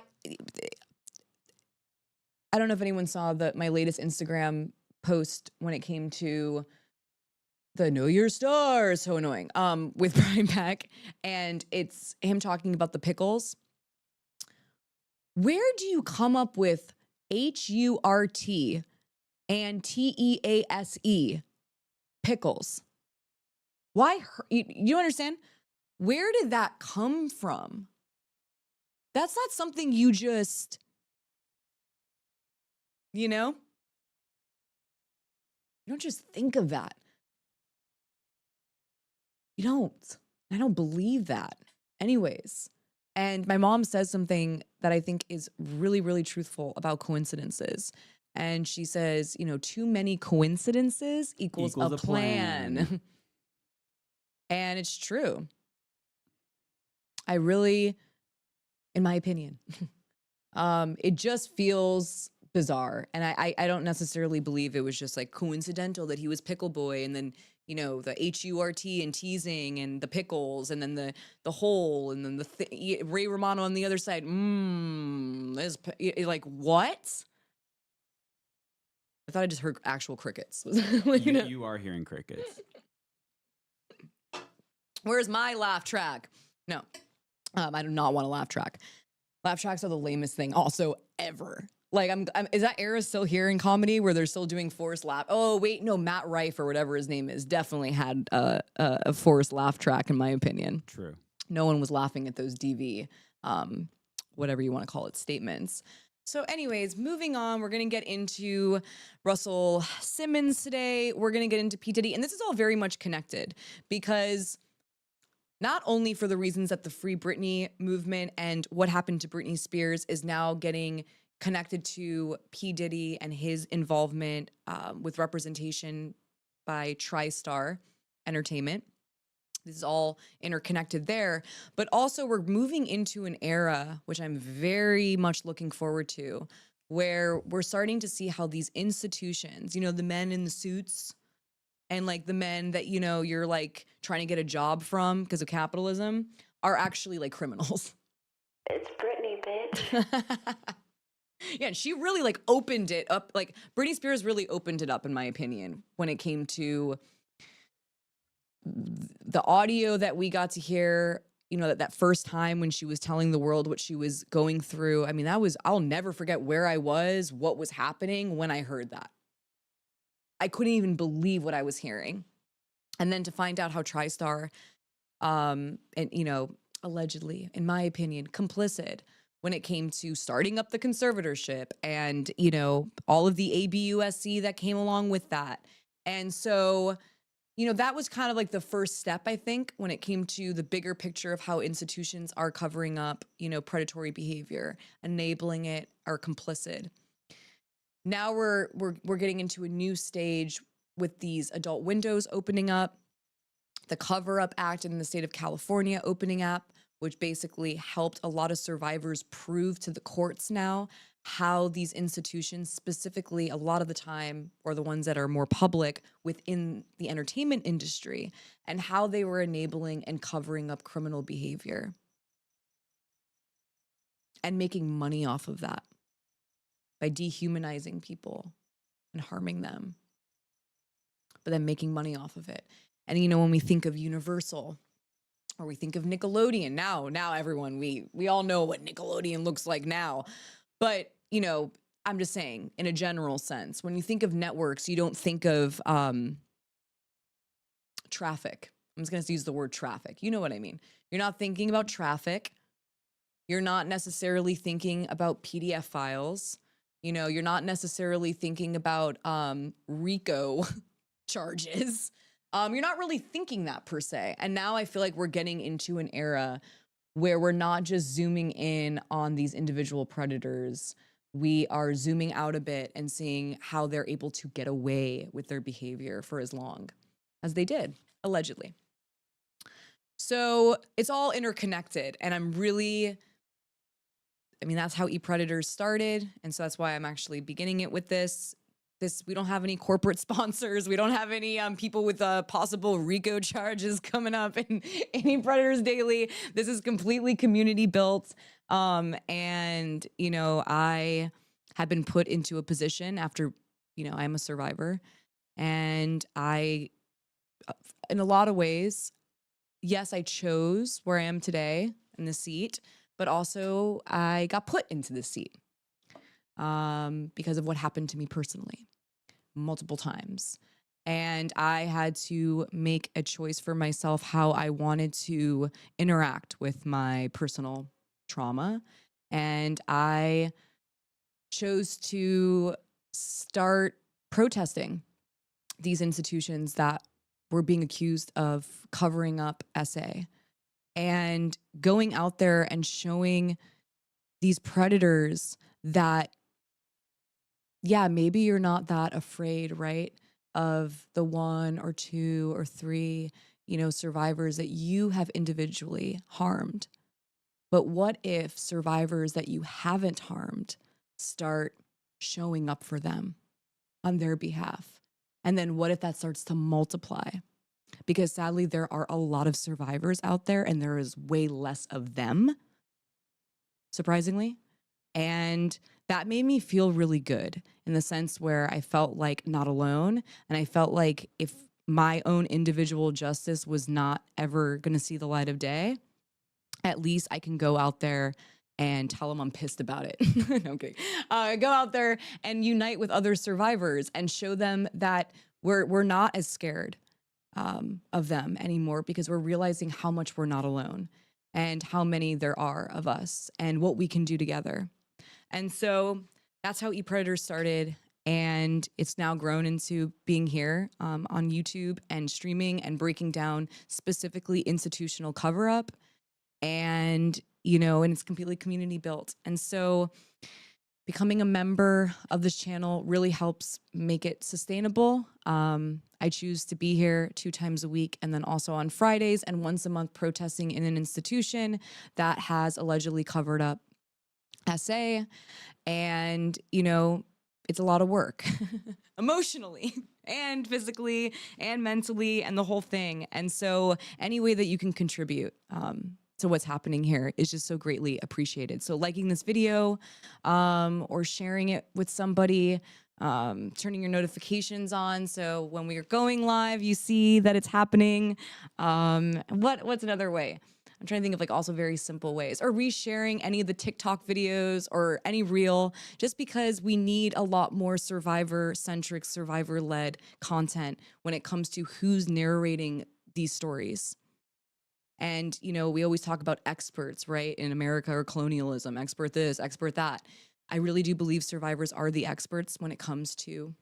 don't know if anyone saw my latest Instagram post when it came to the Know Your Stars, so annoying, with Brian Peck, and it's him talking about the pickles. Where do you come up with HURT and TEASE pickles? Why? You understand? Where did that come from? That's not something you just, you don't just think of that. You don't. I don't believe that. Anyways, and my mom says something that I think is really, really truthful about coincidences. And she says, too many coincidences equals a plan. And it's true. I really, in my opinion, it just feels bizarre. And I don't necessarily believe it was just like coincidental that he was pickle boy and then, the HURT and teasing and the pickles and then the hole and then Ray Romano on the other side. Like what? I thought I just heard actual crickets. You are hearing crickets. Where's my laugh track? No, I do not want a laugh track. Laugh tracks are the lamest thing also ever. Like, is that era still here in comedy where they're still doing forced laugh? Oh, wait, no, Matt Rife or whatever his name is definitely had a forced laugh track, in my opinion. True. No one was laughing at those DV, whatever you want to call it, statements. So anyways, moving on, we're going to get into Russell Simmons today. We're going to get into P. Diddy. And this is all very much connected because not only for the reasons that the Free Britney movement and what happened to Britney Spears is now getting connected to P. Diddy and his involvement with representation by TriStar entertainment. This is all interconnected there. But also we're moving into an era, which I'm very much looking forward to, where we're starting to see how these institutions, you know, the men in the suits and like the men that, you know, you're like trying to get a job from because of capitalism are actually like criminals. It's Britney, bitch. Yeah, and she really like opened it up. Like Britney Spears really opened it up, in my opinion, when it came to the audio that we got to hear, you know, that first time when she was telling the world what she was going through. I mean, I'll never forget where I was, what was happening when I heard that. I couldn't even believe what I was hearing. And then to find out how TriStar, and, you know, allegedly, in my opinion, complicit when it came to starting up the conservatorship and, you know, all of the ABUSC that came along with that. And so, you know, that was kind of like the first step, I think, when it came to the bigger picture of how institutions are covering up, you know, predatory behavior, enabling it, or complicit. Now we're getting into a new stage with these adult windows opening up, the Cover Up Act in the state of California opening up, which basically helped a lot of survivors prove to the courts now how these institutions, specifically a lot of the time, or the ones that are more public within the entertainment industry, and how they were enabling and covering up criminal behavior and making money off of that by dehumanizing people and harming them, but then making money off of it. And, you know, when we think of Universal, or we think of Nickelodeon, now everyone, we all know what Nickelodeon looks like now. But, you know, I'm just saying, in a general sense, when you think of networks, you don't think of traffic. I'm just going to use the word traffic. You know what I mean? You're not thinking about traffic. You're not necessarily thinking about PDF files. You know, you're not necessarily thinking about RICO charges. You're not really thinking that per se. And now I feel like we're getting into an era where we're not just zooming in on these individual predators. We are zooming out a bit and seeing how they're able to get away with their behavior for as long as they did, allegedly. So it's all interconnected. And that's how ePredators started. And so that's why I'm actually beginning it with this. We don't have any corporate sponsors. We don't have any people with possible RICO charges coming up in ePredators Daily. This is completely community built. And, you know, I had been put into a position after, you know, I'm a survivor. And I, in a lot of ways, yes, I chose where I am today in the seat, but also I got put into this seat because of what happened to me personally multiple times. And I had to make a choice for myself how I wanted to interact with my personal trauma. And I chose to start protesting these institutions that were being accused of covering up SA and going out there and showing these predators that, yeah, maybe you're not that afraid, right, of the 1 or 2 or 3, you know, survivors that you have individually harmed. But what if survivors that you haven't harmed start showing up for them on their behalf? And then what if that starts to multiply? Because sadly, there are a lot of survivors out there and there is way less of them, surprisingly. And that made me feel really good in the sense where I felt like not alone. And I felt like if my own individual justice was not ever going to see the light of day, at least I can go out there and tell them I'm pissed about it. No, I'm kidding. Go out there and unite with other survivors and show them that we're not as scared of them anymore, because we're realizing how much we're not alone and how many there are of us and what we can do together. And so that's how ePredators started. And it's now grown into being here on YouTube and streaming and breaking down specifically institutional cover up. And, you know, and it's completely community built. And so becoming a member of this channel really helps make it sustainable. I I choose to be here 2 times a week and then also on Fridays and once a month protesting in an institution that has allegedly covered up SA. And, it's a lot of work emotionally and physically and mentally and the whole thing. And so any way that you can contribute to what's happening here is just so greatly appreciated. So liking this video or sharing it with somebody, turning your notifications on so when we are going live, you see that it's happening. What's another way? I'm trying to think of also very simple ways, or resharing any of the TikTok videos or any reel, just because we need a lot more survivor-centric, survivor-led content when it comes to who's narrating these stories. And, we always talk about experts, right? In America or colonialism, expert this, expert that. I really do believe survivors are the experts when it comes to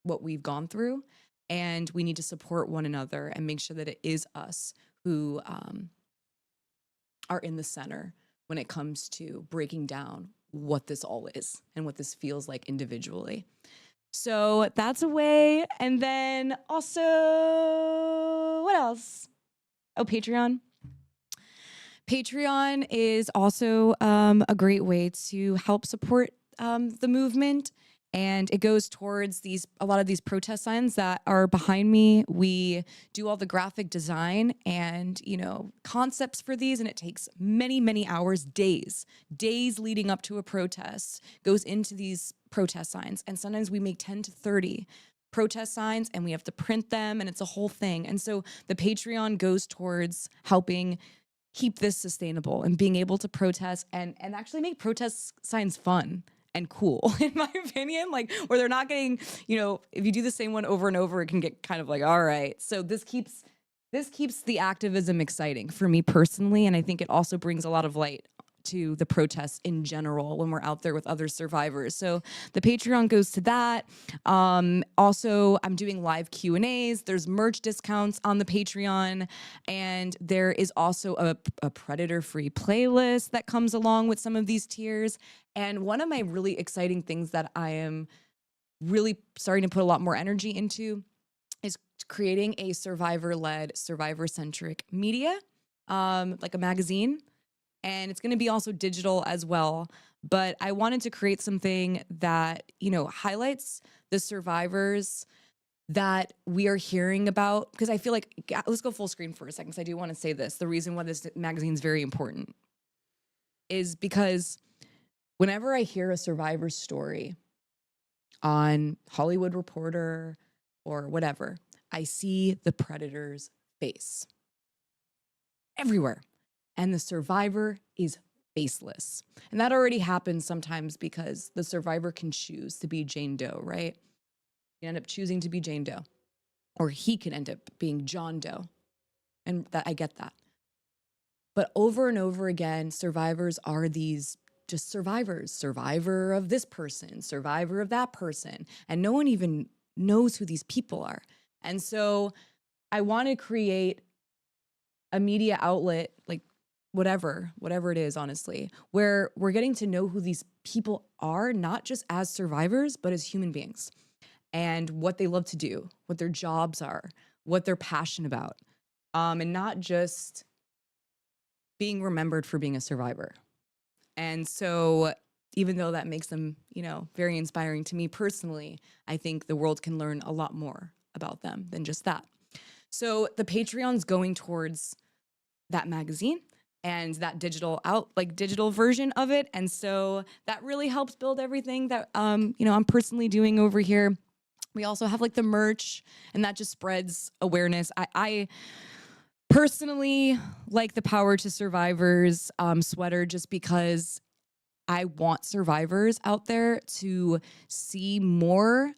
what we've gone through. And we need to support one another and make sure that it is us who are in the center when it comes to breaking down what this all is and what this feels like individually. So that's a way. And then also, what else? Oh, Patreon. Patreon is also a great way to help support the movement. And it goes towards a lot of these protest signs that are behind me. We do all the graphic design and, concepts for these. And it takes many, many hours, days leading up to a protest, goes into these protest signs. And sometimes we make 10 to 30 protest signs and we have to print them and it's a whole thing. And so the Patreon goes towards helping keep this sustainable and being able to protest and actually make protest signs fun and cool, in my opinion, where they're not getting, if you do the same one over and over, it can get kind of all right. So this keeps the activism exciting for me personally. And I think it also brings a lot of light to the protests in general when we're out there with other survivors. So the Patreon goes to that. Also, I'm doing live Q&As. There's merch discounts on the Patreon. And there is also a predator-free playlist that comes along with some of these tiers. And one of my really exciting things that I am really starting to put a lot more energy into is creating a survivor-led, survivor-centric media, like a magazine. And it's going to be also digital as well. But I wanted to create something that, highlights the survivors that we are hearing about. Because I feel like, let's go full screen for a second, because I do want to say this. The reason why this magazine is very important is because whenever I hear a survivor story on Hollywood Reporter or whatever, I see the predator's face everywhere. And the survivor is faceless. And that already happens sometimes because the survivor can choose to be Jane Doe, right? You end up choosing to be Jane Doe. Or he can end up being John Doe. And I get that. But over and over again, survivors are these just survivors. Survivor of this person, survivor of that person. And no one even knows who these people are. And so I want to create a media outlet, whatever it is, honestly, where we're getting to know who these people are, not just as survivors, but as human beings, and what they love to do, what their jobs are, what they're passionate about, and not just being remembered for being a survivor. And so even though that makes them, very inspiring to me personally, I think the world can learn a lot more about them than just that. So the Patreon's going towards that magazine and that digital version of it. And so that really helps build everything that, I'm personally doing over here. We also have the merch, and that just spreads awareness. I personally like the Power to Survivors sweater just because I want survivors out there to see more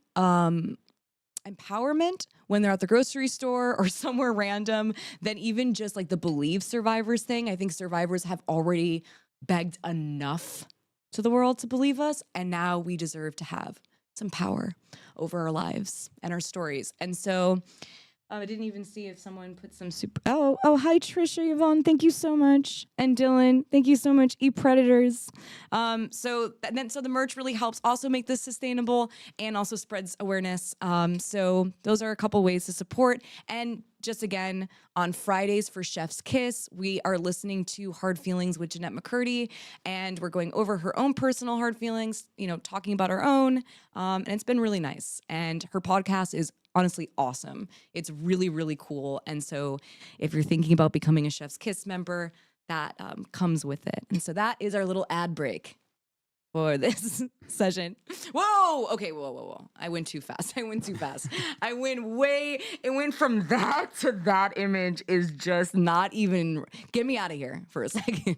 empowerment when they're at the grocery store or somewhere random than even just the believe survivors thing. I think survivors have already begged enough to the world to believe us, and now we deserve to have some power over our lives and our stories. And so I didn't even see if someone put some super. Oh, hi Trisha, Yvonne, thank you so much, and Dylan, thank you so much. Predators. So the merch really helps also make this sustainable and also spreads awareness. So those are a couple ways to support. And just again, on Fridays for Chef's Kiss, we are listening to Hard Feelings with Jeanette McCurdy, and we're going over her own personal hard feelings, talking about our own. And it's been really nice. And her podcast is honestly awesome. It's really, really cool. And so if you're thinking about becoming a Chef's Kiss member, that comes with it. And so that is our little ad break for this session. Whoa! Okay, whoa. I went too fast. It went from that to that image is just not even, get me out of here for a second.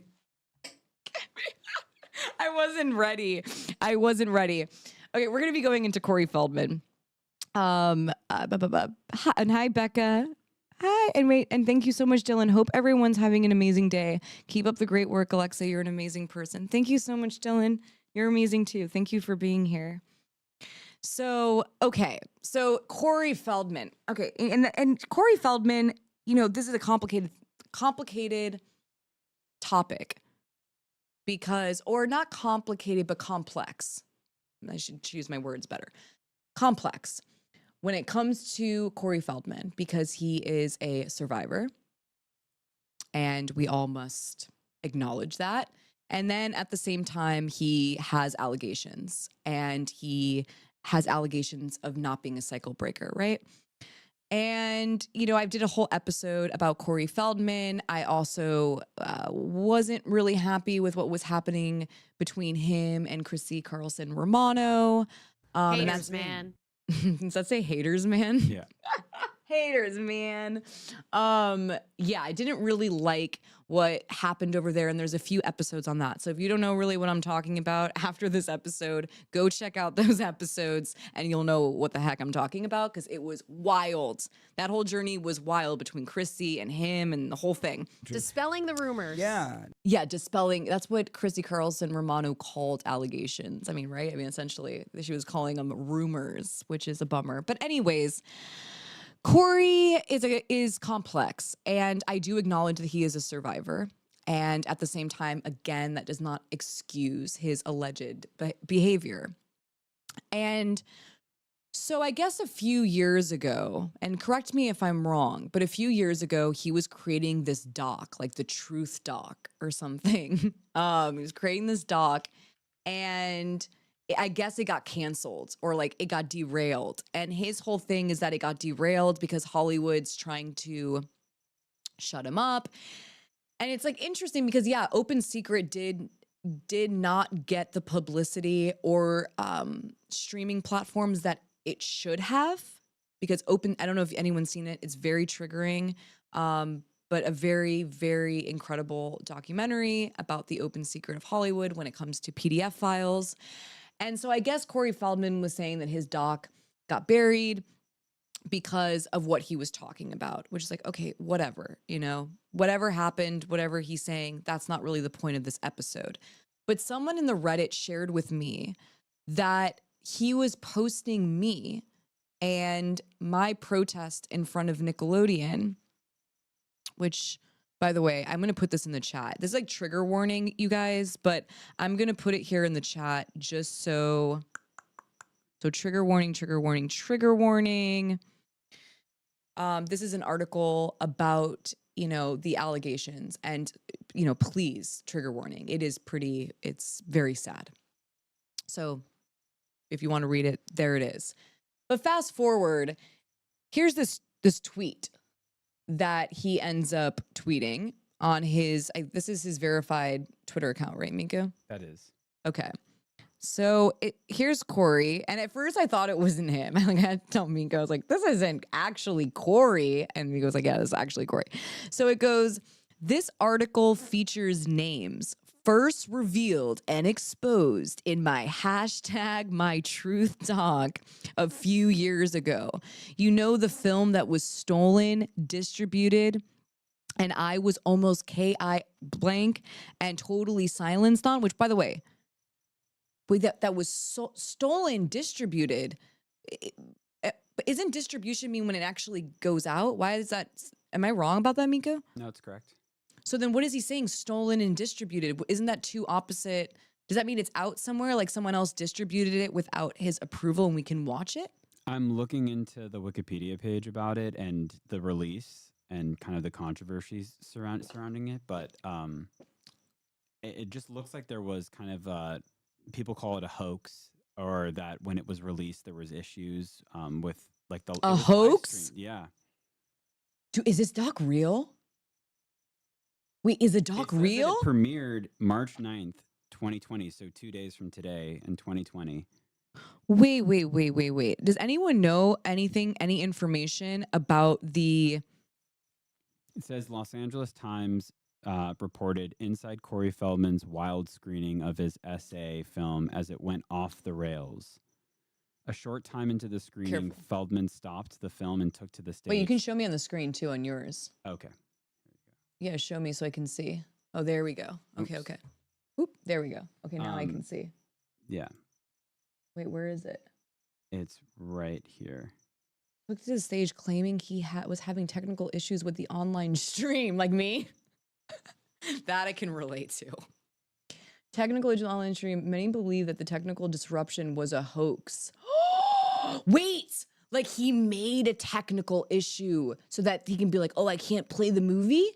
I wasn't ready. Okay, we're going to be going into Corey Feldman. Hi, and hi, Becca. Hi, and thank you so much, Dylan. Hope everyone's having an amazing day. Keep up the great work, Alexa. You're an amazing person. Thank you so much, Dylan. You're amazing too. Thank you for being here. So Corey Feldman. Okay, and Corey Feldman, this is a complicated topic or not complicated, but complex. I should choose my words better. Complex when it comes to Corey Feldman, because he is a survivor and we all must acknowledge that. And then at the same time, he has allegations, and he has allegations of not being a cycle breaker, right? And, I did a whole episode about Corey Feldman. I also wasn't really happy with what was happening between him and Chrissy Carlson Romano. Haters, man. Does that say haters, man? Yeah. Haters, man. Yeah, I didn't really like what happened over there, and there's a few episodes on that. So if you don't know really what I'm talking about after this episode, go check out those episodes and you'll know what the heck I'm talking about, because it was wild. That whole journey was wild between Chrissy and him and the whole thing. Dispelling the rumors. Yeah, dispelling. That's what Chrissy Carlson Romano called allegations. I mean, right? I mean, essentially, she was calling them rumors, which is a bummer. But anyways, Corey is complex, and I do acknowledge that he is a survivor. And at the same time, again, that does not excuse his alleged behavior. And so I guess a few years ago, and correct me if I'm wrong, but a few years ago, he was creating this doc, like the Truth Doc or something. He was creating this doc, and I guess it got canceled, or like it got derailed. And his whole thing is that it got derailed because Hollywood's trying to shut him up. And it's like interesting because, yeah, Open Secret did not get the publicity or streaming platforms that it should have, because I don't know if anyone's seen it. It's very triggering, but a very, very incredible documentary about the open secret of Hollywood when it comes to PDF files. And so I guess Corey Feldman was saying that his doc got buried because of what he was talking about, which is like, okay, whatever, whatever happened, whatever he's saying, that's not really the point of this episode. But someone in the Reddit shared with me that he was posting me and my protest in front of Nickelodeon, which, by the way, I'm going to put this in the chat. This is like trigger warning, you guys, but I'm going to put it here in the chat just so trigger warning. This is an article about, the allegations, and, please, trigger warning. It's very sad. So if you want to read it, there it is. But fast forward, here's this tweet that he ends up tweeting on this is his verified Twitter account, right, Miko? That is. Okay. So here's Corey. And at first I thought it wasn't him. I had to tell Miko, I was like, this isn't actually Corey. And Miko's like, yeah, this is actually Corey. So it goes, this article features names first revealed and exposed in my #MyTruthDoc a few years ago. The film that was stolen, distributed, and I was almost KI blank and totally silenced on, which, by the way, that was stolen, distributed. But isn't distribution mean when it actually goes out? Why is that? Am I wrong about that, Miko? No, it's correct. So then what is he saying? Stolen and distributed. Isn't that two opposite? Does that mean it's out somewhere? Like someone else distributed it without his approval and we can watch it? I'm looking into the Wikipedia page about it and the release and kind of the controversies surrounding it, but it just looks like there was kind of people call it a hoax, or that when it was released there was issues with like the A hoax? live streamed. Yeah. Dude, is this doc real? Wait, is the doc It says that real? It premiered March 9th, 2020, so 2 days from today in 2020. Wait. Does anyone know anything, any information about the... It says Los Angeles Times reported inside Corey Feldman's wild screening of his essay film as it went off the rails. A short time into the screening, Careful. Feldman stopped the film and took to the stage. Wait, you can show me on the screen too on yours. Okay. Yeah, show me so I can see. Oh, there we go. Okay, Oops. okay. Oop, there we go. Okay, now I can see. Yeah, Wait, where is it? it's right here. Looked at the stage claiming he was having technical issues with the online stream, like me. That I can relate to. Technical issues with the online stream. Many believe that the technical disruption was a hoax. Wait! Like he made a technical issue so that he can be like, oh, I can't play the movie?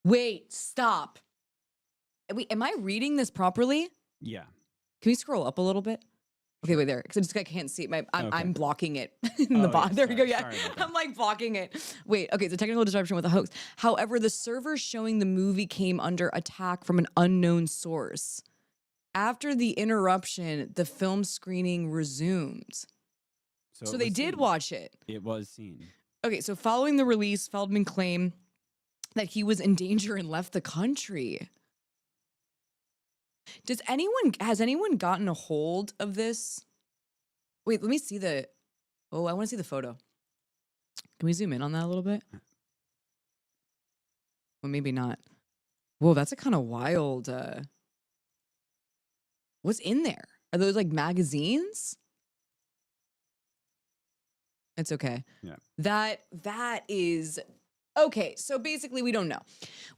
Wait, stop. Wait, am I reading this properly? Yeah. Can we scroll up a little bit? Okay, wait there, because I can't see it. I'm Okay. blocking it in the Oh, bottom. yeah, There we go. sorry Yeah, about that. I'm like blocking it. Wait, okay, it's a technical disruption with a hoax. However, the server showing the movie came under attack from an unknown source. After the interruption, the film screening resumed. So it they was did seen. watch it. It was seen. Okay, so following the release, Feldman claimed that he was in danger and left the country. Has anyone gotten a hold of this? Wait, let me see I want to see the photo. Can we zoom in on that a little bit? Well, maybe not. Whoa, that's a kind of wild, what's in there? Are those like magazines? It's okay. Yeah. That is okay. So basically we don't know.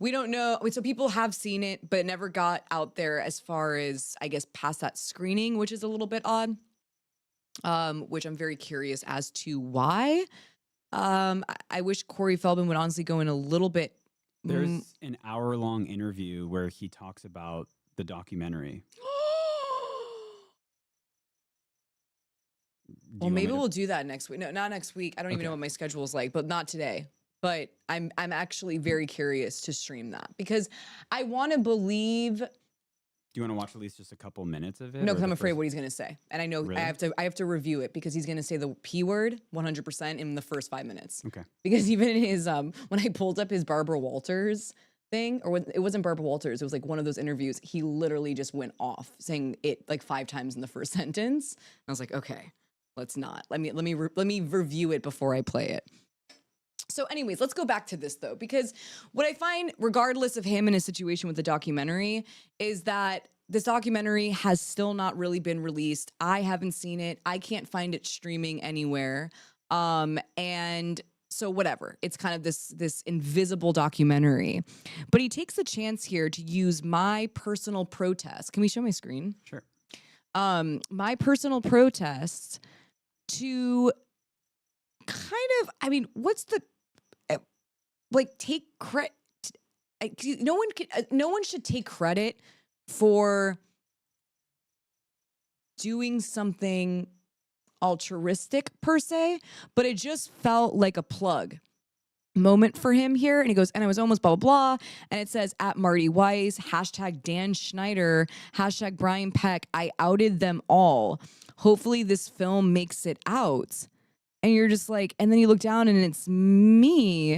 We don't know. So people have seen it, but it never got out there as far as, I guess, past that screening, which is a little bit odd. Which I'm very curious as to why. I wish Corey Feldman would honestly go in a little bit. There's an hour-long interview where he talks about the documentary. Well, maybe we'll do that next week. No, not next week. I don't even know Okay. what my schedule is like, but not today. But I'm actually very curious to stream that because I want to believe. Do you want to watch at least just a couple minutes of it? No, or because the I'm afraid first- what he's going to say, and I know Really? I have to review it because he's going to say the P word 100% in the first 5 minutes. Okay. Because even in his when I pulled up his Barbara Walters thing, or it wasn't Barbara Walters, it was like one of those interviews. He literally just went off saying it like 5 times in the first sentence. And I was like, okay, let's not. Let me review it before I play it. So anyways, let's go back to this though, because what I find, regardless of him and his situation with the documentary, is that this documentary has still not really been released. I haven't seen it. I can't find it streaming anywhere. And so whatever, it's kind of this invisible documentary. But he takes the chance here to use my personal protest. Can we show my screen? Sure. My personal protest to kind of, I mean, what's the like take credit? No one should take credit for doing something altruistic per se, but it just felt like a plug moment for him here. And he goes, and I was almost blah, blah, blah. And it says at Marty Weiss, hashtag Dan Schneider, hashtag Brian Peck. I outed them all. Hopefully this film makes it out. And you're just like, and then you look down and it's me.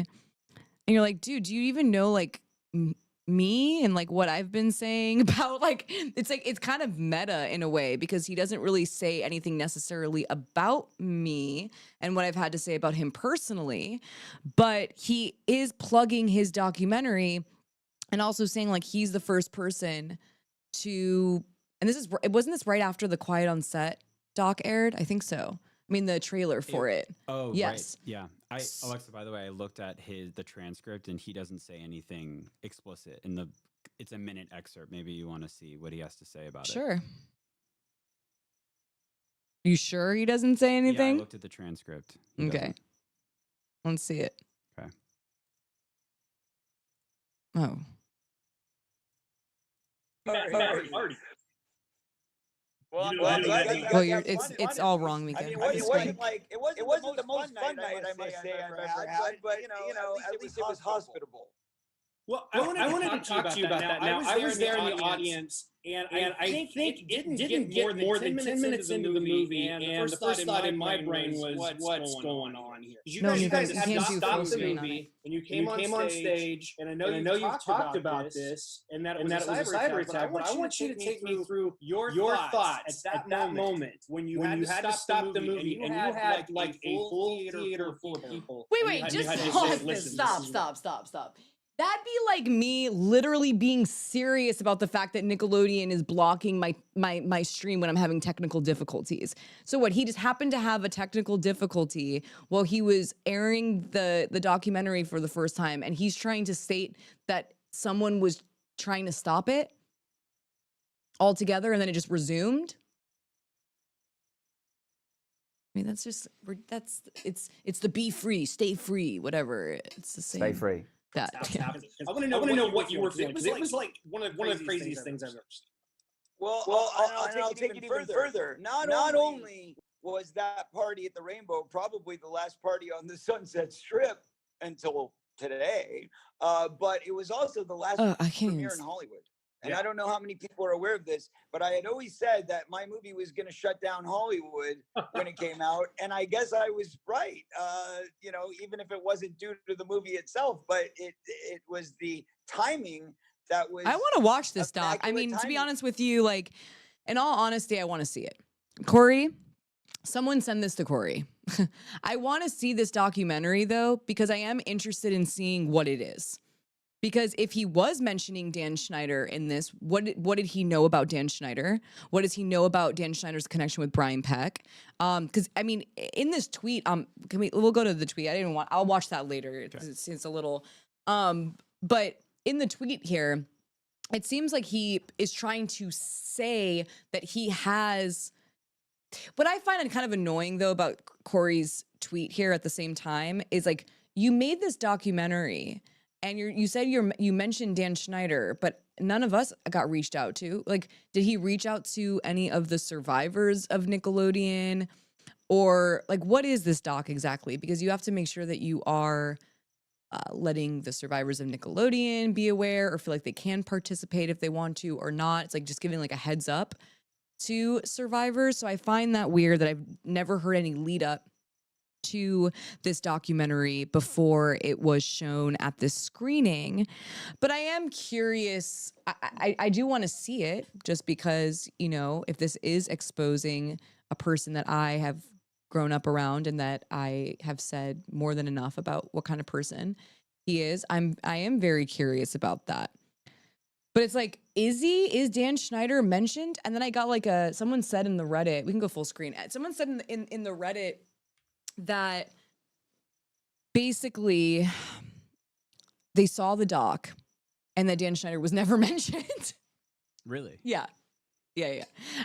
And you're like, dude, do you even know like me and like what I've been saying about like it's kind of meta in a way because he doesn't really say anything necessarily about me and what I've had to say about him personally, but he is plugging his documentary and also saying like he's the first person to, and wasn't this right after the Quiet on Set doc aired? I think so. I mean, the trailer for it. Oh, yes. right. Yeah. Alexa, by the way, I looked at the transcript and he doesn't say anything explicit it's a minute excerpt. Maybe you want to see what he has to say about it. Sure. You sure he doesn't say Yeah, I anything? looked at the transcript. He Okay. doesn't. Let's see it. Okay. Oh. Well, it's all wrong, Mika. It wasn't the most fun night I must say I've ever had, but at least it was hospitable. Well, I wanted to talk to you about that. Now, I was there in the audience, and I think it didn't get more than 10 minutes into the movie, and the first thought in my brain was, what's going on here? You guys had stopped the movie, and you came on stage, and I know you talked about this, and that it was a cyber attack, but I want you to take me through your thoughts at that moment when you had to stop the movie, and you had like a full theater full of people. Wait, just pause this. Stop. That'd be like me literally being serious about the fact that Nickelodeon is blocking my stream when I'm having technical difficulties. So what, he just happened to have a technical difficulty while he was airing the documentary for the first time, and he's trying to state that someone was trying to stop it altogether, and then it just resumed? I mean, it's the be free, stay free, whatever. It's the same. Stay free. That. I want to know what you were feeling, because it was like one of the craziest things I've ever seen. Well, I'll take it even further. Not only was that party at the Rainbow probably the last party on the Sunset Strip until today, but it was also the last premiere in Hollywood. And I don't know how many people are aware of this, but I had always said that my movie was going to shut down Hollywood when it came out. And I guess I was right, even if it wasn't due to the movie itself, but it was the timing that was. I want to watch this doc. I mean, to be honest with you, like, in all honesty, I want to see it. Corey, someone send this to Corey. I want to see this documentary, though, because I am interested in seeing what it is. Because if he was mentioning Dan Schneider in this, what did he know about Dan Schneider? What does he know about Dan Schneider's connection with Brian Peck? Because I mean, in this tweet, we'll go to the tweet. I'll watch that later. Okay. It's a little, but in the tweet here, it seems like he is trying to say that he has. What I find kind of annoying though about Corey's tweet here at the same time is like, you made this documentary. And you said you mentioned Dan Schneider, but none of us got reached out to. Like, did he reach out to any of the survivors of Nickelodeon? Or, like, what is this doc exactly? Because you have to make sure that you are letting the survivors of Nickelodeon be aware or feel like they can participate if they want to or not. It's like just giving like a heads up to survivors. So I find that weird that I've never heard any lead up to this documentary before it was shown at this screening. But I am curious. I do want to see it just because, if this is exposing a person that I have grown up around and that I have said more than enough about what kind of person he is, I am very curious about that. But it's like, is Dan Schneider mentioned? And then I got like someone said in the Reddit, we can go full screen. Someone said in the Reddit that basically they saw the doc and that Dan Schneider was never mentioned. Really? Yeah.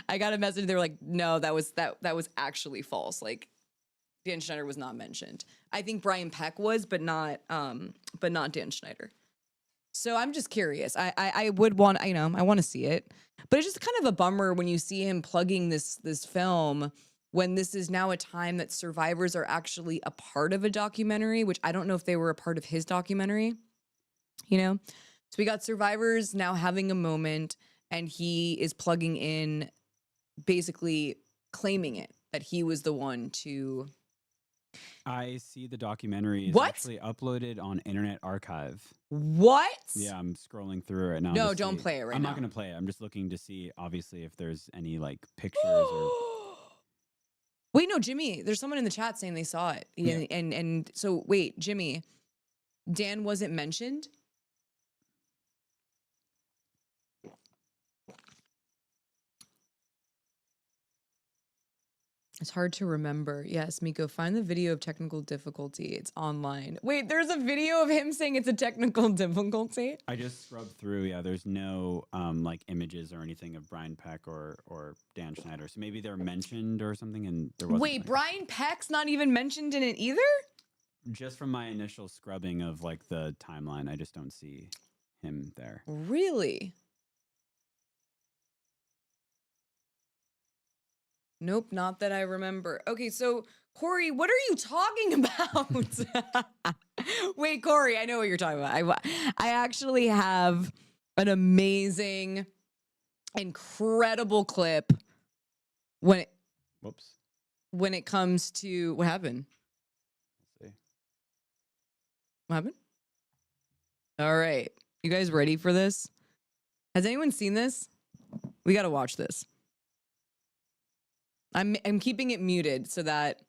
I got a message. They were like, no, that was actually false. Like, Dan Schneider was not mentioned. I think Brian Peck was, but not Dan Schneider. So I'm just curious. I would want, I want to see it, but it's just kind of a bummer when you see him plugging this film when this is now a time that survivors are actually a part of a documentary, which I don't know if they were a part of his documentary, So we got survivors now having a moment, and he is plugging in, basically claiming it, that he was the one to. I see the documentary is actually uploaded on Internet Archive. What? Yeah, I'm scrolling through it right now. No, don't play it right now. I'm not going to play it. I'm just looking to see, obviously, if there's any like pictures or. Wait, no, Jimmy, there's someone in the chat saying they saw it. Yeah. And so, wait, Jimmy, Dan wasn't mentioned? It's hard to remember. Yes, Miko, find the video of technical difficulty. It's online. Wait, there's a video of him saying it's a technical difficulty? I just scrubbed through. Yeah, there's no like images or anything of Brian Peck or Dan Schneider. So maybe they're mentioned or something, and there wasn't. Wait, like, Brian Peck's not even mentioned in it either? just from my initial scrubbing of like the timeline, I just don't see him there. Really? Nope, not that I remember. Okay, so Corey, what are you talking about? Wait, Corey, I know what you're talking about. I actually have an amazing, incredible clip when it comes to what happened. Let's see. What happened? All right, you guys ready for this? Has anyone seen this? We got to watch this. I'm keeping it muted so that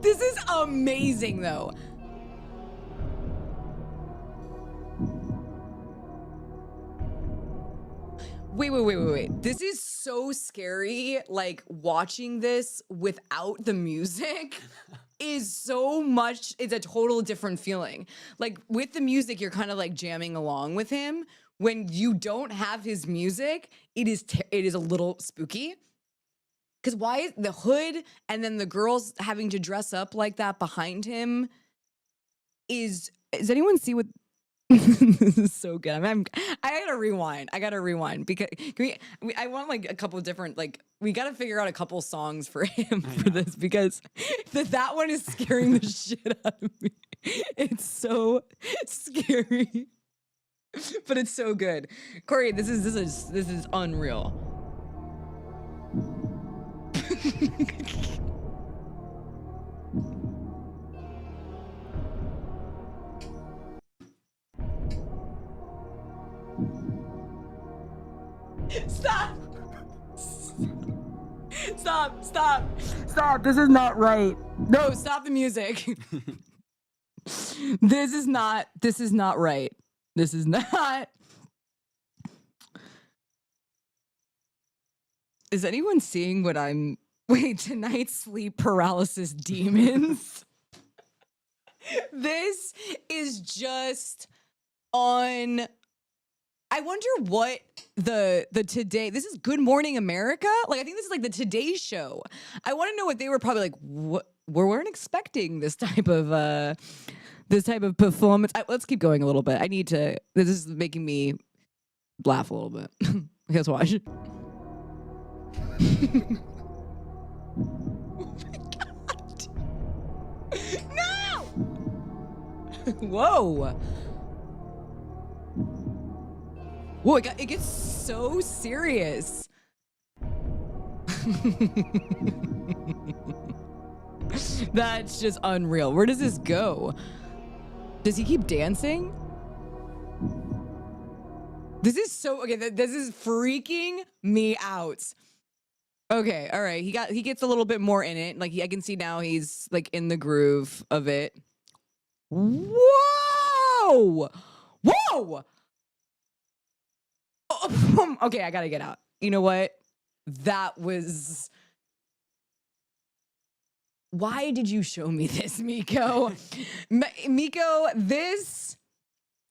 this is amazing though. Wait. This is so scary. Like watching this without the music is so much, it's a total different feeling. Like with the music, you're kind of like jamming along with him. When you don't have his music, it is a little spooky. Because why is the hood and then the girls having to dress up like that behind him does anyone see what this is so good. I gotta rewind because I want like a couple of different, like we gotta figure out a couple songs for him for this because that one is scaring the shit out of me. It's so scary, but it's so good. Corey, this is unreal. Stop. This is not right. No, stop the music. This is not right. This is not. Is anyone seeing what I'm... Wait, tonight's sleep paralysis demons? This is just on... I wonder what the Today... This is Good Morning America? Like, I think this is like the Today Show. I want to know what they were probably like, what? We weren't expecting this type of performance. Let's keep going a little bit. This is making me laugh a little bit. Let's watch. Oh my God. No! Whoa. Whoa, it gets so serious. That's just unreal. Where does this go? Does he keep dancing? This is so... Okay, this is freaking me out. Okay, all right. He gets a little bit more in it. Like I can see now he's like in the groove of it. Whoa! Whoa! Okay, I gotta get out. You know what? That was... Why did you show me this, Miko? Miko, this...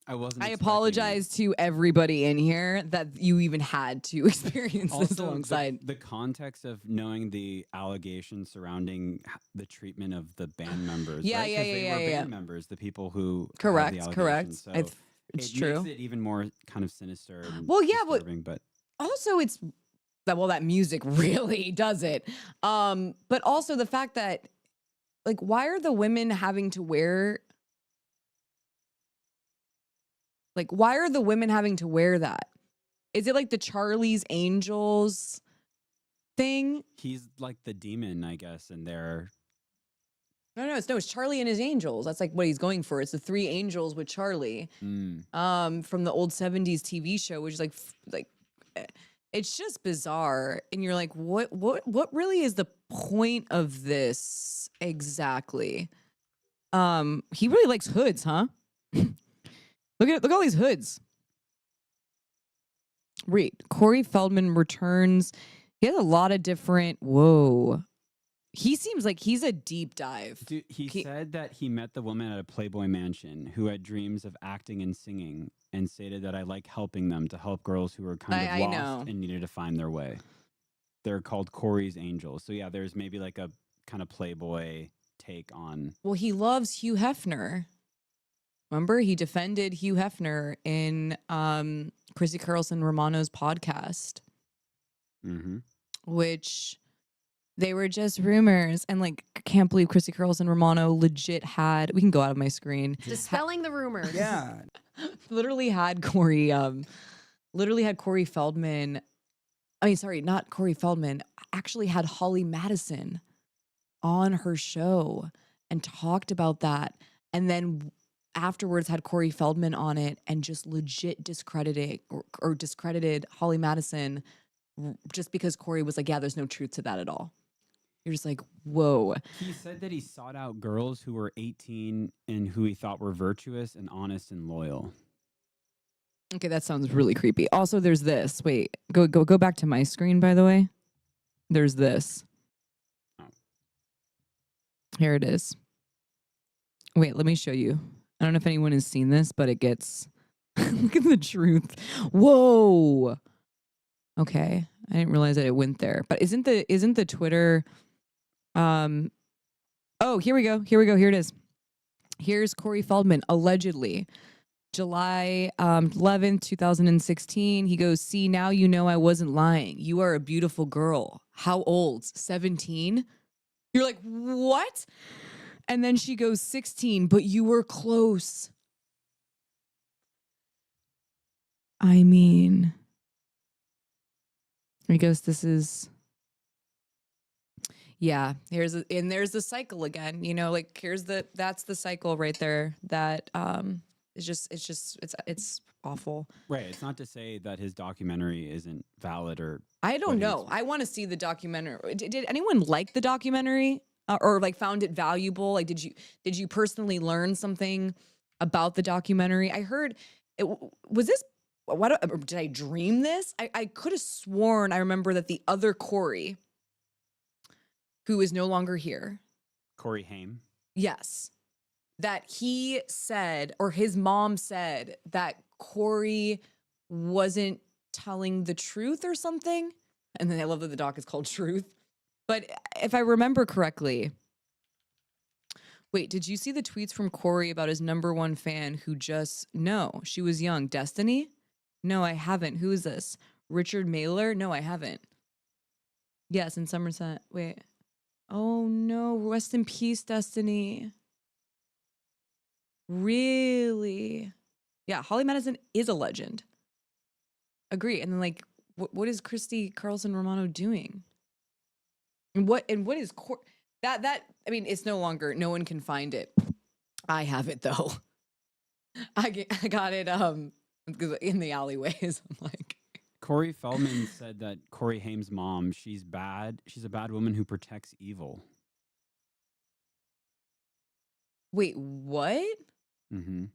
I apologize to everybody in here that you even had to experience also, this alongside. The context of knowing the allegations surrounding the treatment of the band members. Yeah, right? yeah, they were band members, the people who correct. So it's true. Makes it even more kind of sinister. And well, yeah, but also it's that music really does it. But also the fact that like, why are the women having to wear? Like, why are the women having to wear that? Is it like the Charlie's Angels thing? He's like the demon, I guess, and they're... No, it's Charlie and his angels. That's like what he's going for. It's the three angels with Charlie from the old 70s TV show, which is like it's just bizarre. And you're like, what really is the point of this exactly? He really likes hoods, huh? Look at all these hoods. Wait, Corey Feldman returns. He has a lot of different. Whoa. He seems like he's a deep dive. Dude, he said that he met the woman at a Playboy mansion who had dreams of acting and singing and stated that I like helping them to help girls who were kind of lost and needed to find their way. They're called Corey's Angels. So yeah, there's maybe like a kind of Playboy take on. Well, he loves Hugh Hefner. Remember, he defended Hugh Hefner in Chrissy Carlson Romano's podcast, which they were just rumors. And like, I can't believe Chrissy Carlson Romano legit had. We can go out of my screen. Dispelling the rumors. Yeah. literally had Corey Feldman. I mean, sorry, not Corey Feldman. Actually had Holly Madison on her show and talked about that. And then afterwards had Corey Feldman on it and just legit discredited Holly Madison just because Corey was like, yeah, there's no truth to that at all. You're just like, whoa. He said that he sought out girls who were 18 and who he thought were virtuous and honest and loyal. Okay, that sounds really creepy. Also, there's this. Wait, go back to my screen, by the way. There's this. Oh. Here it is. Wait, let me show you. I don't know if anyone has seen this, but it gets... Look at the truth. Whoa. Okay, I didn't realize that it went there. But isn't the Twitter... Oh, here we go. Here it is. Here's Corey Feldman, allegedly. July 11th, 2016. He goes, see, now you know I wasn't lying. You are a beautiful girl. How old? 17? You're like, what? And then she goes, 16, but you were close. I mean, I guess this is... Yeah, there's the cycle again, you know, like that's the cycle right there that it's awful. Right. It's not to say that his documentary isn't valid or... I don't know. I want to see the documentary. Did anyone like the documentary or like found it valuable? Like, did you personally learn something about the documentary? I heard it was this. Did I dream this? I could have sworn I remember that the other Corey, who is no longer here. Corey Haim? Yes. That he said, or his mom said, that Corey wasn't telling the truth or something. And then I love that the doc is called Truth. But if I remember correctly, wait, did you see the tweets from Corey about his #1 fan who no, she was young. Destiny? No, I haven't. Who is this? Richard Mailer? No, I haven't. Yes, in Somerset. Wait. Oh no, rest in peace, Destiny. Really? Yeah, Holly Madison is a legend. Agree. And then like, what is Christy Carlson Romano doing? And what is that? I mean, it's no longer. No one can find it. I have it though. I got it in the alleyways. I'm like. Corey Feldman said that Corey Haim's mom, she's bad. She's a bad woman who protects evil. Wait, what? Mm-hmm.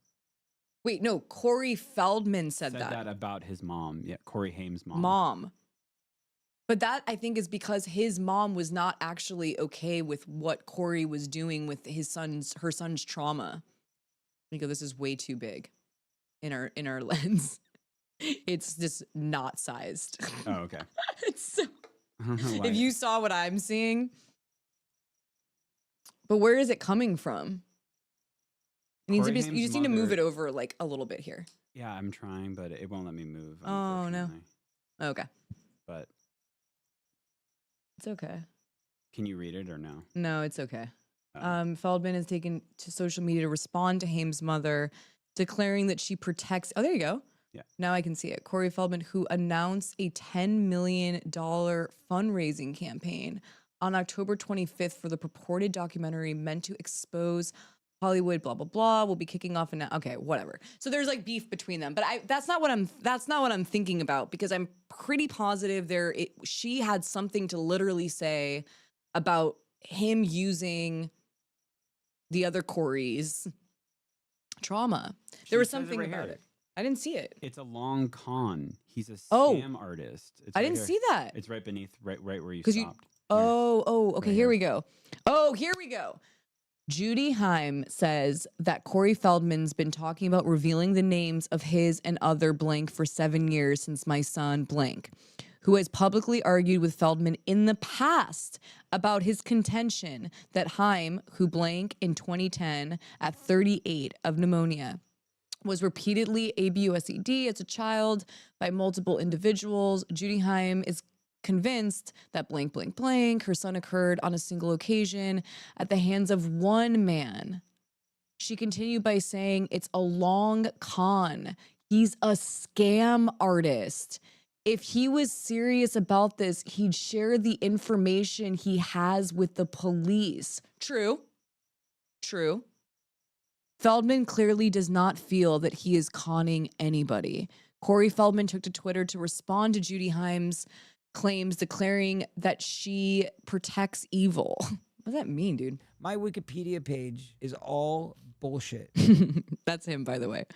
Wait, no, Corey Feldman said that about his mom. Yeah, Corey Haim's mom. Mom. But that, I think, is because his mom was not actually okay with what Corey was doing with her son's trauma. I go, this is way too big in our lens. It's just not sized. Oh, okay. So, if you saw what I'm seeing, but where is it coming from? You just need to move it over like a little bit here. Yeah, I'm trying, but it won't let me move. Oh no. Okay. But it's okay. Can you read it or no? No, it's okay. Feldman has taken to social media to respond to Haim's mother, declaring that she protects. Oh, there you go. Yeah. Now I can see it. Corey Feldman, who announced a $10 million fundraising campaign on October 25th for the purported documentary meant to expose Hollywood, blah, blah, blah, will be kicking off. Okay, whatever. So there's like beef between them, but that's not what I'm thinking about, because I'm pretty positive she had something to literally say about him using the other Coreys trauma. She There was says it something right about here. it. I didn't see it. It's a long con. He's a Oh. scam artist. It's I right didn't here. see that. It's right beneath, right where you 'Cause you- stopped. Okay, Right here here. we go. Oh, here we go. Judy Heim says that Corey Feldman's been talking about revealing the names of his and other blank for 7 years since my son blank, who has publicly argued with Feldman in the past about his contention that Heim, who blank in 2010 at 38 of pneumonia, was repeatedly ABUSED as a child by multiple individuals. Judy Heim is convinced that blank, blank, blank, her son occurred on a single occasion at the hands of one man. She continued by saying it's a long con. He's a scam artist. If he was serious about this, he'd share the information he has with the police. True. Feldman clearly does not feel that he is conning anybody. Corey Feldman took to Twitter to respond to Judy Heim's claims, declaring that she protects evil. What does that mean, dude? My Wikipedia page is all bullshit. That's him, by the way.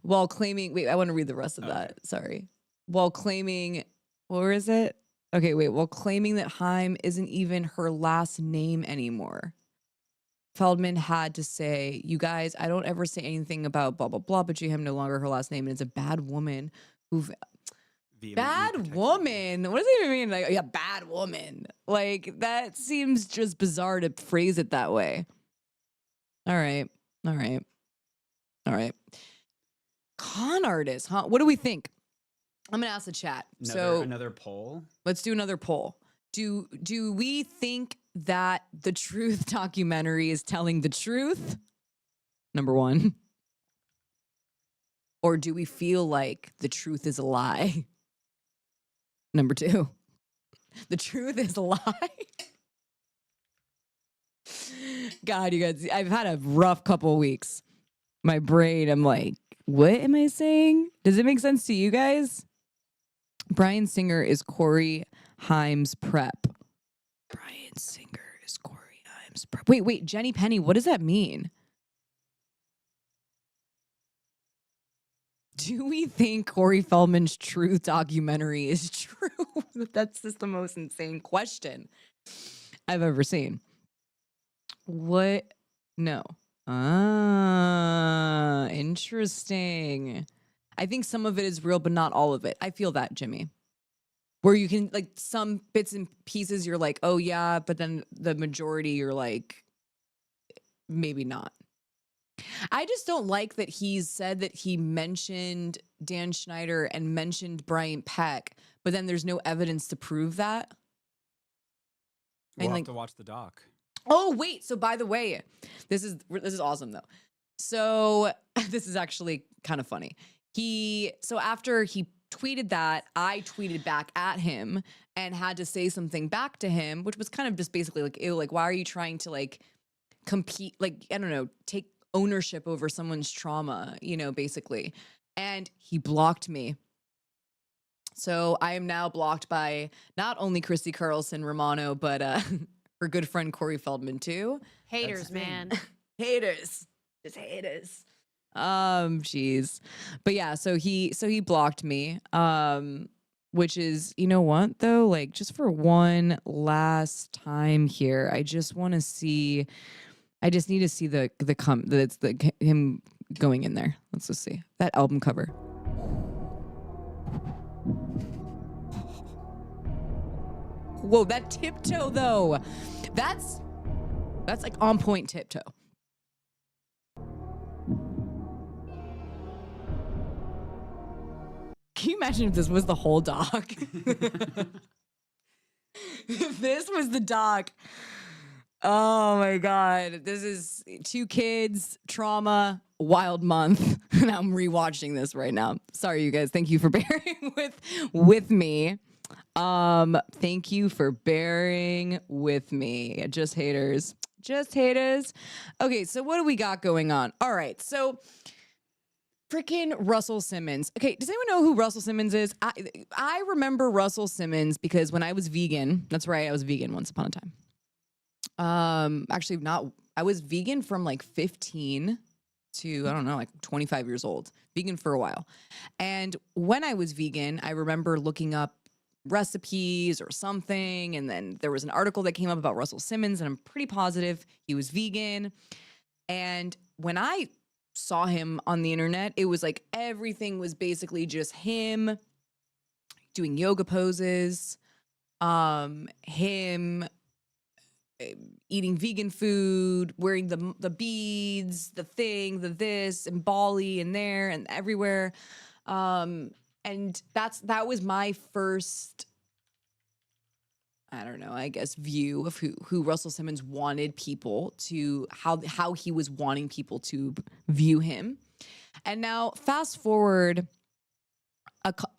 While claiming, wait, I want to read the rest of that. Sorry. While claiming, where is it? Okay, wait. While claiming that Heim isn't even her last name anymore. Feldman had to say, you guys, I don't ever say anything about blah, blah, blah, but Judy Heim no longer her last name. And it's a bad woman who... Bad woman? What does it even mean? Like, yeah, bad woman. Like, that seems just bizarre to phrase it that way. All right. Con artist, huh? What do we think? I'm going to ask the chat. Another poll? Let's do another poll. Do we think that the Truth documentary is telling the truth? Number one. Or do we feel like the truth is a lie? Number two, the truth is a lie. God, you guys, I've had a rough couple of weeks. My brain, I'm like, what am I saying? Does it make sense to you guys? Bryan Singer is Corey Heim's prep. Bryan Singer is Corey Heim's prep. Wait, Jenny Penny, what does that mean? Do we think Corey Feldman's Truth documentary is true? That's just the most insane question I've ever seen. What? No. Interesting. I think some of it is real, but not all of it. I feel that, Jimmy. Where you can, like, some bits and pieces, you're like, oh, yeah, but then the majority, you're like, maybe not. I just don't like that he's said that he mentioned Dan Schneider and mentioned Bryant Peck, but then there's no evidence to prove that. We'll have to watch the doc. Oh, wait. So by the way, this is awesome though. So this is actually kind of funny. So after he tweeted that, I tweeted back at him and had to say something back to him, which was kind of just basically like, ew, like, why are you trying to like compete? Like, I don't know, take ownership over someone's trauma, you know, basically. And he blocked me. So I am now blocked by not only Christy Carlson Romano, but her good friend Corey Feldman too. Haters, man. Haters. Just haters. Jeez. But yeah, so he blocked me. Which is, you know what though? Like, just for one last time here, I just want to see. I just need to see him going in there. Let's just see that album cover. Whoa, that tiptoe though. That's like on point tiptoe. Can you imagine if this was the whole doc? If this was the doc. Oh my God. This is 2 kids, trauma, wild month. And I'm rewatching this right now. Sorry, you guys. Thank you for bearing with me. Thank you for bearing with me. Just haters. Just haters. Okay, so what do we got going on? All right, so freaking Russell Simmons. Okay, does anyone know who Russell Simmons is? I remember Russell Simmons because when I was vegan, that's right, I was vegan once upon a time. Actually not, I was vegan from like 15 to, I don't know, like 25 years old, vegan for a while. And when I was vegan, I remember looking up recipes or something. And then there was an article that came up about Russell Simmons, and I'm pretty positive he was vegan. And when I saw him on the internet, it was like everything was basically just him doing yoga poses, him eating vegan food, wearing the beads, the thing, the this, and Bali and there and everywhere. And that was my first, I don't know, I guess, view of who Russell Simmons wanted people to, how he was wanting people to view him. And now fast forward,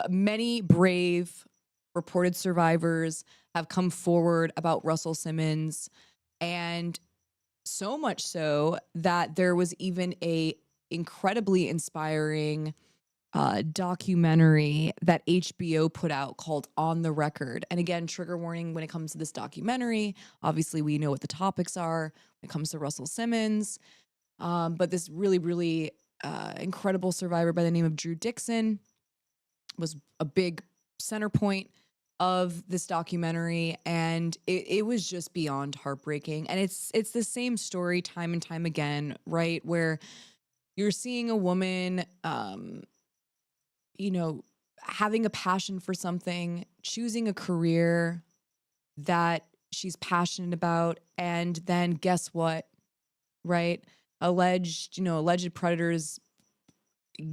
many brave reported survivors have come forward about Russell Simmons, and so much so that there was even a incredibly inspiring documentary that HBO put out called On the Record. And again, trigger warning when it comes to this documentary. Obviously, we know what the topics are when it comes to Russell Simmons. But this really, really incredible survivor by the name of Drew Dixon was a big center point of this documentary, and it was just beyond heartbreaking. And it's the same story time and time again, right? Where you're seeing a woman, having a passion for something, choosing a career that she's passionate about, and then guess what, right? Alleged predators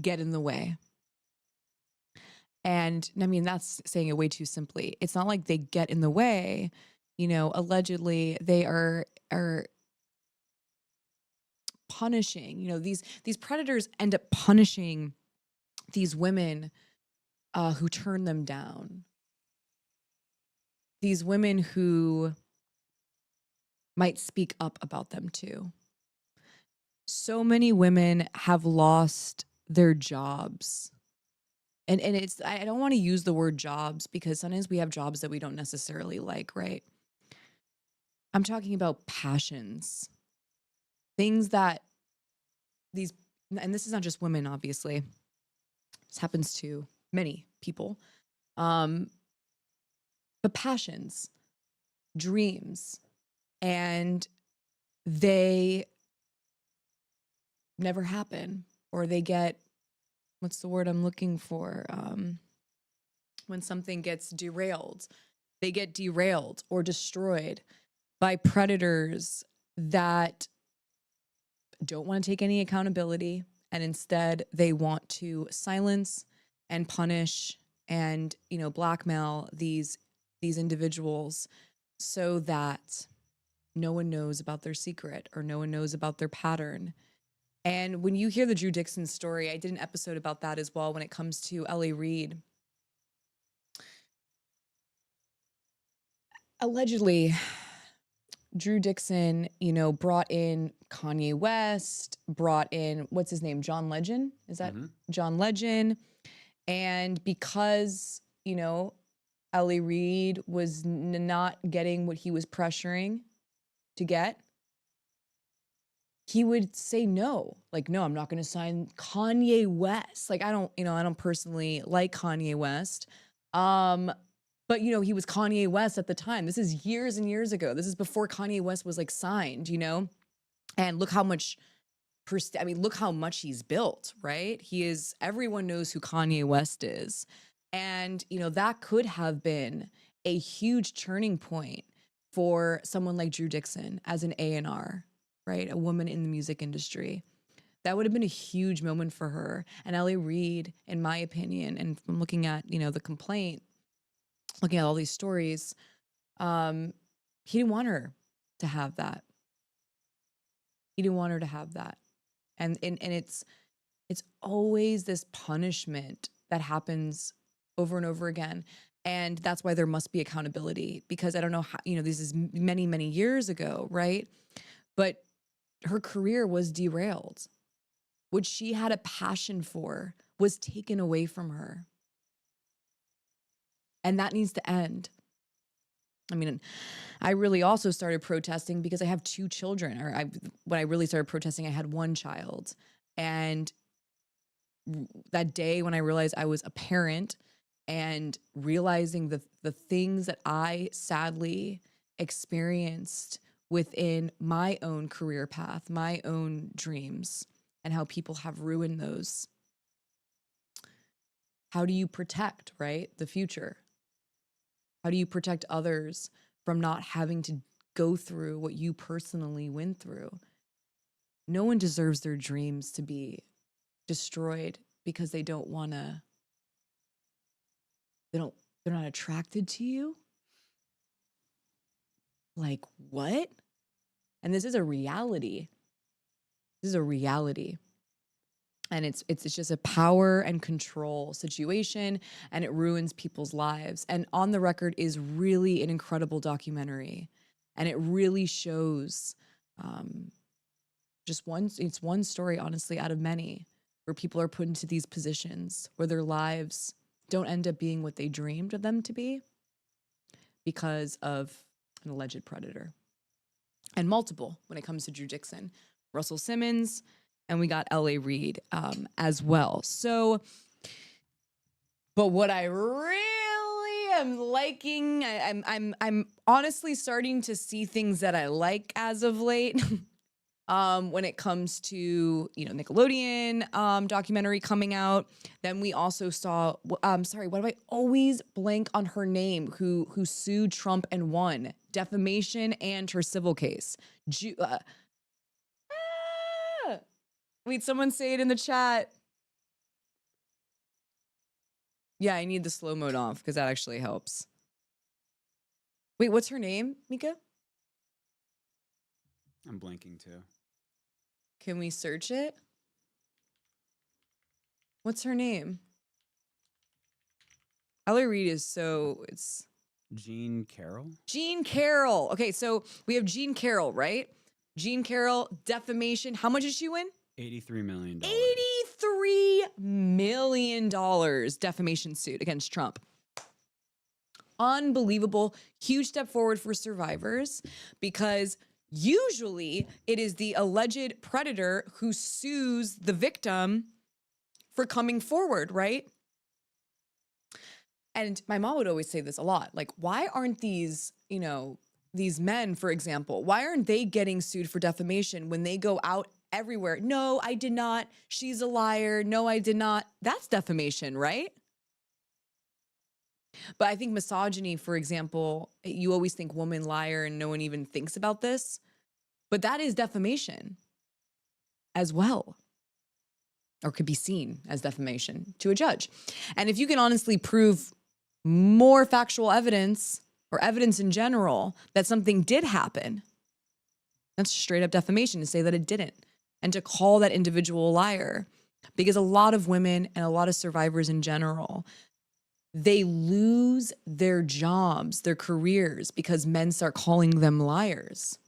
get in the way. And I mean, that's saying it way too simply. It's not like they get in the way, allegedly they are punishing, these predators end up punishing these women who turn them down. These women who might speak up about them too. So many women have lost their jobs. And it's, I don't want to use the word jobs because sometimes we have jobs that we don't necessarily like, right? I'm talking about passions. Things that and this is not just women, obviously. This happens to many people. But passions, dreams, and they never happen, or they get, what's the word I'm looking for? When something gets derailed, they get derailed or destroyed by predators that don't want to take any accountability, and instead they want to silence and punish and blackmail these individuals so that no one knows about their secret or no one knows about their pattern. And when you hear the Drew Dixon story, I did an episode about that as well when it comes to L.A. Reid. Allegedly, Drew Dixon, brought in Kanye West, brought in, what's his name? John Legend? Is that John Legend? And because, L.A. Reid was not getting what he was pressuring to get, he would say no. Like, no, I'm not going to sign Kanye West. Like, I don't personally like Kanye West. But, he was Kanye West at the time. This is years and years ago. This is before Kanye West was like signed, and look how much, look how much he's built, right? Everyone knows who Kanye West is. And, that could have been a huge turning point for someone like Drew Dixon as an A&R, right? A woman in the music industry. That would have been a huge moment for her. And L.A. Reid, in my opinion, and from looking at, the complaint, looking at all these stories, he didn't want her to have that. He didn't want her to have that. And it's always this punishment that happens over and over again. And that's why there must be accountability, because I don't know how, this is many, many years ago, right? But her career was derailed. What she had a passion for was taken away from her. And that needs to end. I really also started protesting because I have two children. When I really started protesting, I had one child. And that day when I realized I was a parent and realizing the things that I sadly experienced within my own career path, my own dreams, and how people have ruined those. How do you protect, right, the future? How do you protect others from not having to go through what you personally went through? No one deserves their dreams to be destroyed because they don't want to, they're not attracted to you. Like, what? And this is a reality. This is a reality. And it's just a power and control situation, and it ruins people's lives. And On the Record is really an incredible documentary, and it really shows it's one story, honestly, out of many, where people are put into these positions where their lives don't end up being what they dreamed of them to be because of an alleged predator. And multiple when it comes to Drew Dixon, Russell Simmons, and we got L.A. Reid as well. So, but what I really am liking, I'm honestly starting to see things that I like as of late. When it comes to, Nickelodeon documentary coming out. Then we also saw, sorry, why do I always blank on her name, who sued Trump and won? Defamation and her civil case. Wait, someone say it in the chat. Yeah, I need the slow mode off because that actually helps. Wait, what's her name, Mika? I'm blanking too. Can we search it? What's her name? L.A. Reid it's Jean Carroll? Jean Carroll. Okay, so we have Jean Carroll, right? Jean Carroll, defamation. How much did she win? $83 million. $83 million defamation suit against Trump. Unbelievable. Huge step forward for survivors, because usually it is the alleged predator who sues the victim for coming forward, right? And my mom would always say this a lot. Like, why aren't these men, for example, why aren't they getting sued for defamation when they go out everywhere? No, I did not. She's a liar. No, I did not. That's defamation, right? But I think misogyny, for example, you always think woman, liar, and no one even thinks about this. But that is defamation as well, or could be seen as defamation to a judge. And if you can honestly prove more factual evidence or evidence in general that something did happen, that's straight up defamation to say that it didn't, and to call that individual a liar. Because a lot of women and a lot of survivors in general, they lose their jobs, their careers, because men start calling them liars.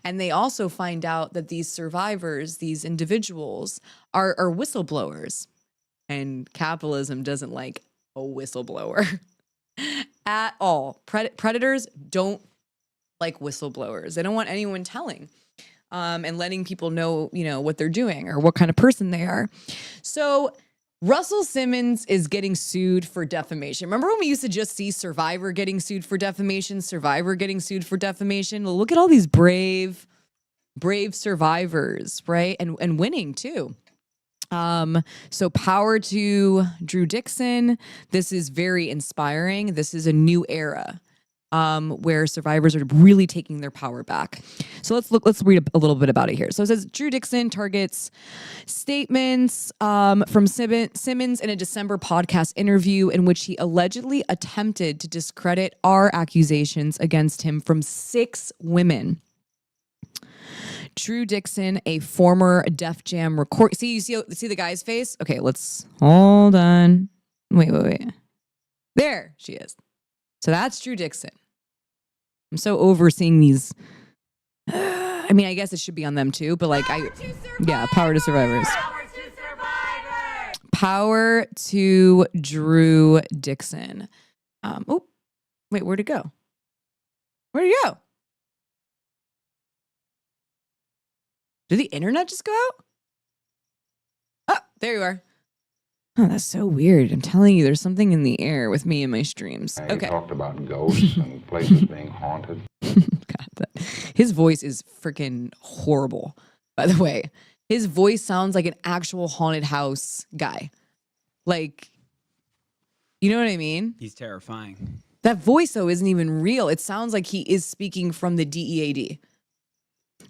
And they also find out that these survivors, these individuals, are whistleblowers. And capitalism doesn't like a whistleblower at all. Predators don't like whistleblowers. They don't want anyone telling and letting people know, what they're doing or what kind of person they are. So Russell Simmons is getting sued for defamation. Remember when we used to just see Survivor getting sued for defamation, Survivor getting sued for defamation? Well, look at all these brave survivors, right? And winning too. So power to Drew Dixon. This is very inspiring. This is a new era where survivors are really taking their power back. So let's read a little bit about it here. So it says Drew Dixon targets statements from Simmons in a December podcast interview in which he allegedly attempted to discredit our accusations against him from 6 women. Drew Dixon, a former Def Jam record. See the guy's face? Okay, let's hold on. Wait. There she is. So that's Drew Dixon. I'm so over seeing these. I mean, I guess it should be on them too, but like power to survivors. Power to Drew Dixon. Wait, where'd it go? Where'd it go? Did the internet just go out? Oh, there you are. Oh, that's so weird. I'm telling you, there's something in the air with me and my streams. He Okay. talked about ghosts and places being haunted. God, his voice is freaking horrible, by the way. His voice sounds like an actual haunted house guy. Like, you know what I mean? He's terrifying. That voice, though, isn't even real. It sounds like he is speaking from the DEAD.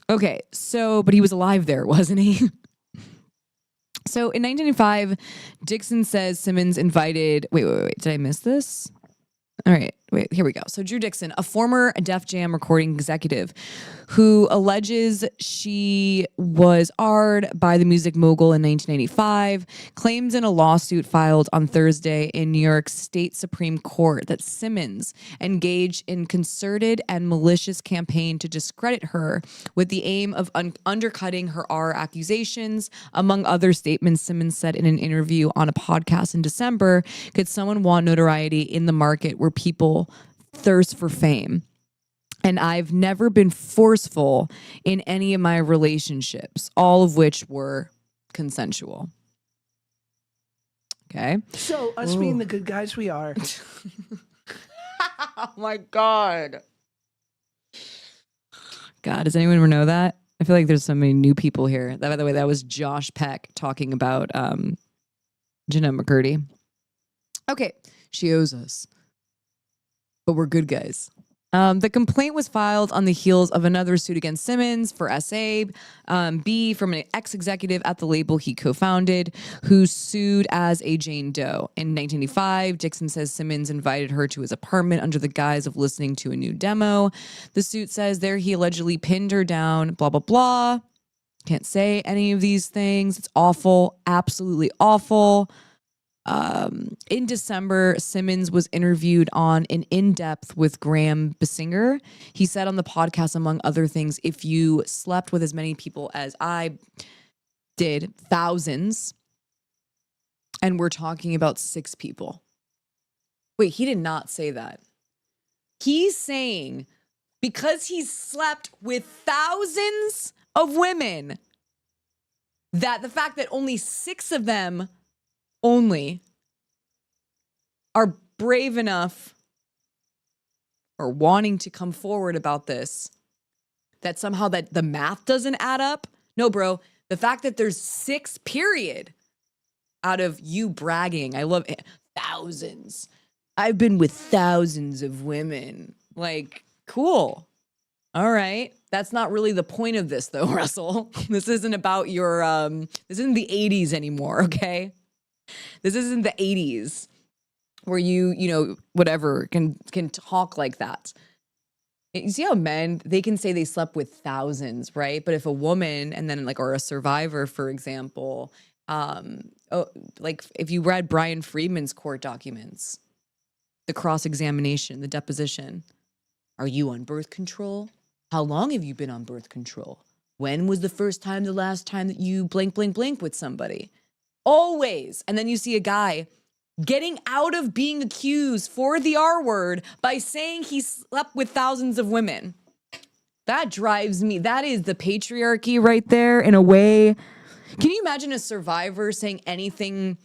Okay, so, but he was alive there, wasn't he? So in 1995, Dixon says Simmons invited, wait, did I miss this? All right, wait, here we go. So Drew Dixon, a former Def Jam recording executive who alleges she was AR'd by the music mogul in 1995, claims in a lawsuit filed on Thursday in New York State Supreme Court that Simmons engaged in concerted and malicious campaign to discredit her with the aim of undercutting her R accusations. Among other statements, Simmons said in an interview on a podcast in December, could someone want notoriety in the market where people thirst for fame? And I've never been forceful in any of my relationships, all of which were consensual. Okay. So, us being the good guys we are. Oh my God. God, does anyone ever know that? I feel like there's so many new people here. That, by the way, that was Josh Peck talking about Jeanette McCurdy. Okay, she owes us. But we're good guys. The complaint was filed on the heels of another suit against Simmons for SAB, from an ex-executive at the label he co-founded, who sued as a Jane Doe. In 1985, Dixon says Simmons invited her to his apartment under the guise of listening to a new demo. The suit says there he allegedly pinned her down, blah, blah, blah. Can't say any of these things. It's awful, absolutely awful. In December, Simmons was interviewed on an in-depth with Graham Basinger. He said on the podcast, among other things, if you slept with as many people as I did, thousands, and we're talking about 6 people. Wait, he did not say that. He's saying because he slept with thousands of women, that the fact that only 6 of them only are brave enough or wanting to come forward about this, that somehow that the math doesn't add up. No, bro, the fact that there's 6 period out of you bragging, I love it. Thousands. I've been with thousands of women. Like, cool. All right. That's not really the point of this though, Russell. This isn't about your, this isn't the 80s anymore, okay? This isn't the 80s where you know, whatever, can talk like that. You see how men, they can say they slept with thousands, right? But if a woman and then like, or a survivor, for example, like if you read Brian Friedman's court documents, the cross-examination, the deposition, are you on birth control? How long have you been on birth control? When was the last time that you blink, blink, blink with somebody? Always. And then you see a guy getting out of being accused for the R word by saying he slept with thousands of women. That drives me. That is the patriarchy right there in a way. Can you imagine a survivor saying anything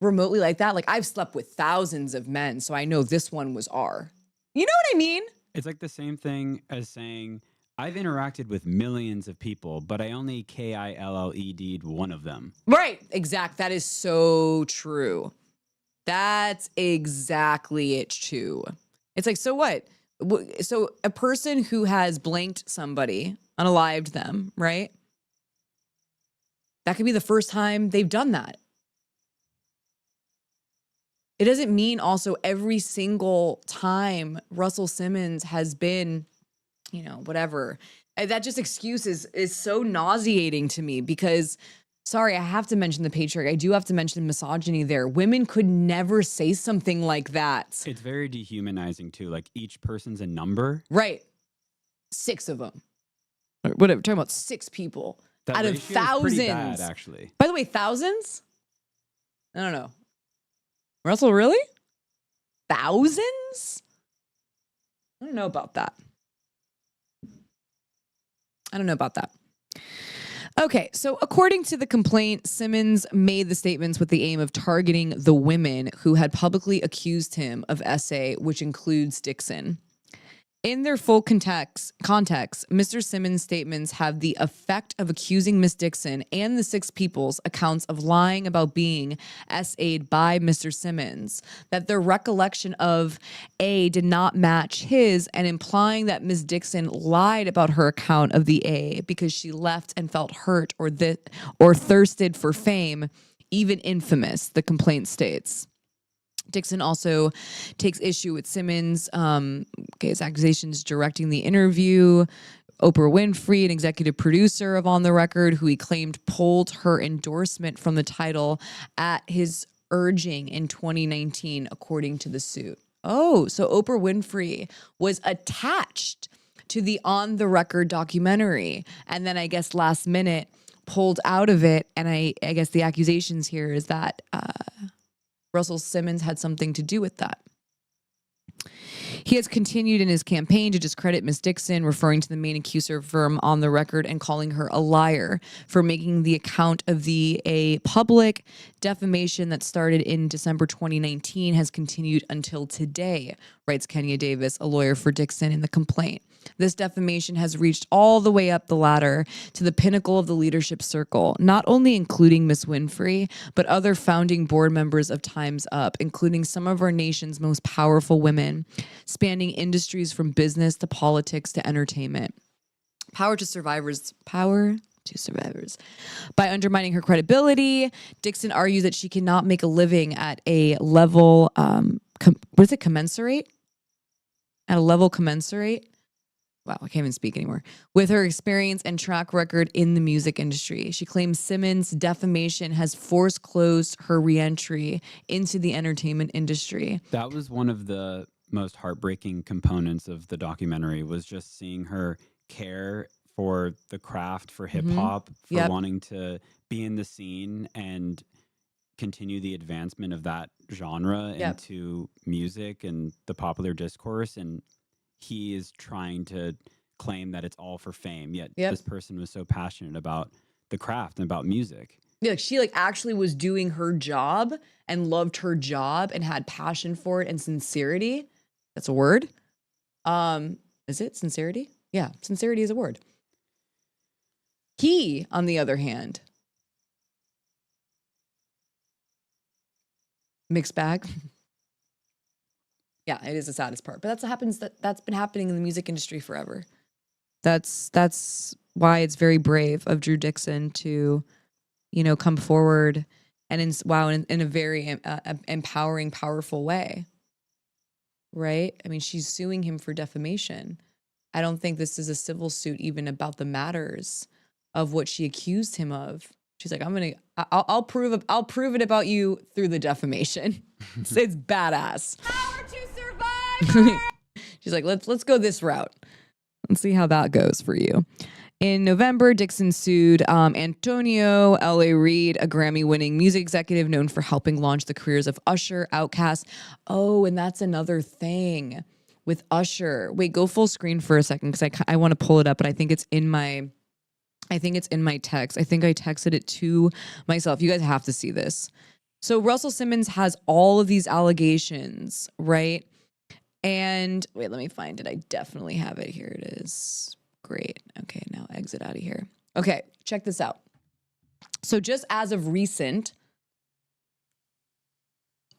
remotely like that? Like, I've slept with thousands of men, so I know this one was R. You know what I mean? It's like the same thing as saying, I've interacted with millions of people, but I only KILLED'd one of them. Right. Exact. That is so true. That's exactly it too. It's like, so what? So a person who has blanked somebody, unalived them, right? That could be the first time they've done that. It doesn't mean also every single time Russell Simmons has been, you know, whatever. That just excuse is so nauseating to me because, sorry, I have to mention the patriarchy. I do have to mention the misogyny there. Women could never say something like that. It's very dehumanizing too. Like each person's a number. Right. 6 of them. Or whatever. We're talking about 6 people That out of ratio is thousands. pretty bad, actually. By the way, thousands? I don't know. Russell, really? Thousands? I don't know about that. I don't know about that. Okay, so according to the complaint, Simmons made the statements with the aim of targeting the women who had publicly accused him of SA, which includes Dixon. In their full context, Mr. Simmons' statements have the effect of accusing Miss Dixon and the 6 people's accounts of lying about being SA'd by Mr. Simmons, that their recollection of A did not match his, and implying that Miss Dixon lied about her account of the A because she left and felt hurt or thirsted for fame, even infamous, the complaint states. Dixon also takes issue with Simmons' his accusations directing the interview. Oprah Winfrey, an executive producer of On the Record, who he claimed pulled her endorsement from the title at his urging in 2019, according to the suit. Oh, so Oprah Winfrey was attached to the On the Record documentary, and then I guess last minute pulled out of it. And I guess the accusations here is that Russell Simmons had something to do with that. He has continued in his campaign to discredit Ms. Dixon, referring to the main accuser firm On the Record and calling her a liar for making the account of a public. Defamation that started in December 2019 has continued until today, writes Kenya Davis, a lawyer for Dixon, in the complaint. This defamation has reached all the way up the ladder to the pinnacle of the leadership circle, not only including Miss Winfrey, but other founding board members of Time's Up, including some of our nation's most powerful women, spanning industries from business to politics to entertainment. Power to survivors. By undermining her credibility, Dixon argues that she cannot make a living at a level, commensurate? At a level commensurate? Wow, I can't even speak anymore. With her experience and track record in the music industry. She claims Simmons' defamation has forced closed her reentry into the entertainment industry. That was one of the most heartbreaking components of the documentary, was just seeing her care for the craft, for hip hop, for wanting to be in the scene and continue the advancement of that genre into music and the popular discourse. And he is trying to claim that it's all for fame, yet this person was so passionate about the craft and about music. Yeah, she actually was doing her job and loved her job and had passion for it and sincerity. That's a word. Is it sincerity? Yeah, sincerity is a word. He, on the other hand, mixed bag. Yeah, it is the saddest part. But that's been happening in the music industry forever. That's why it's very brave of Drew Dixon to, come forward and in a very empowering, powerful way. Right? I mean, she's suing him for defamation. I don't think this is a civil suit even about the matters of what she accused him of. She's like, I'll prove it about you through the defamation. It's badass. Power to survive. She's like, let's go this route. Let's see how that goes for you. In November, Dixon sued Antonio L.A. Reid, a Grammy-winning music executive known for helping launch the careers of Usher, Outkast. Oh, and that's another thing with Usher. Wait, go full screen for a second because I want to pull it up, but I think it's in my text. I think I texted it to myself. You guys have to see this. So Russell Simmons has all of these allegations, right? And wait, let me find it. I definitely have it. Here it is. Great. Okay, now exit out of here. Okay, check this out. So just as of recent,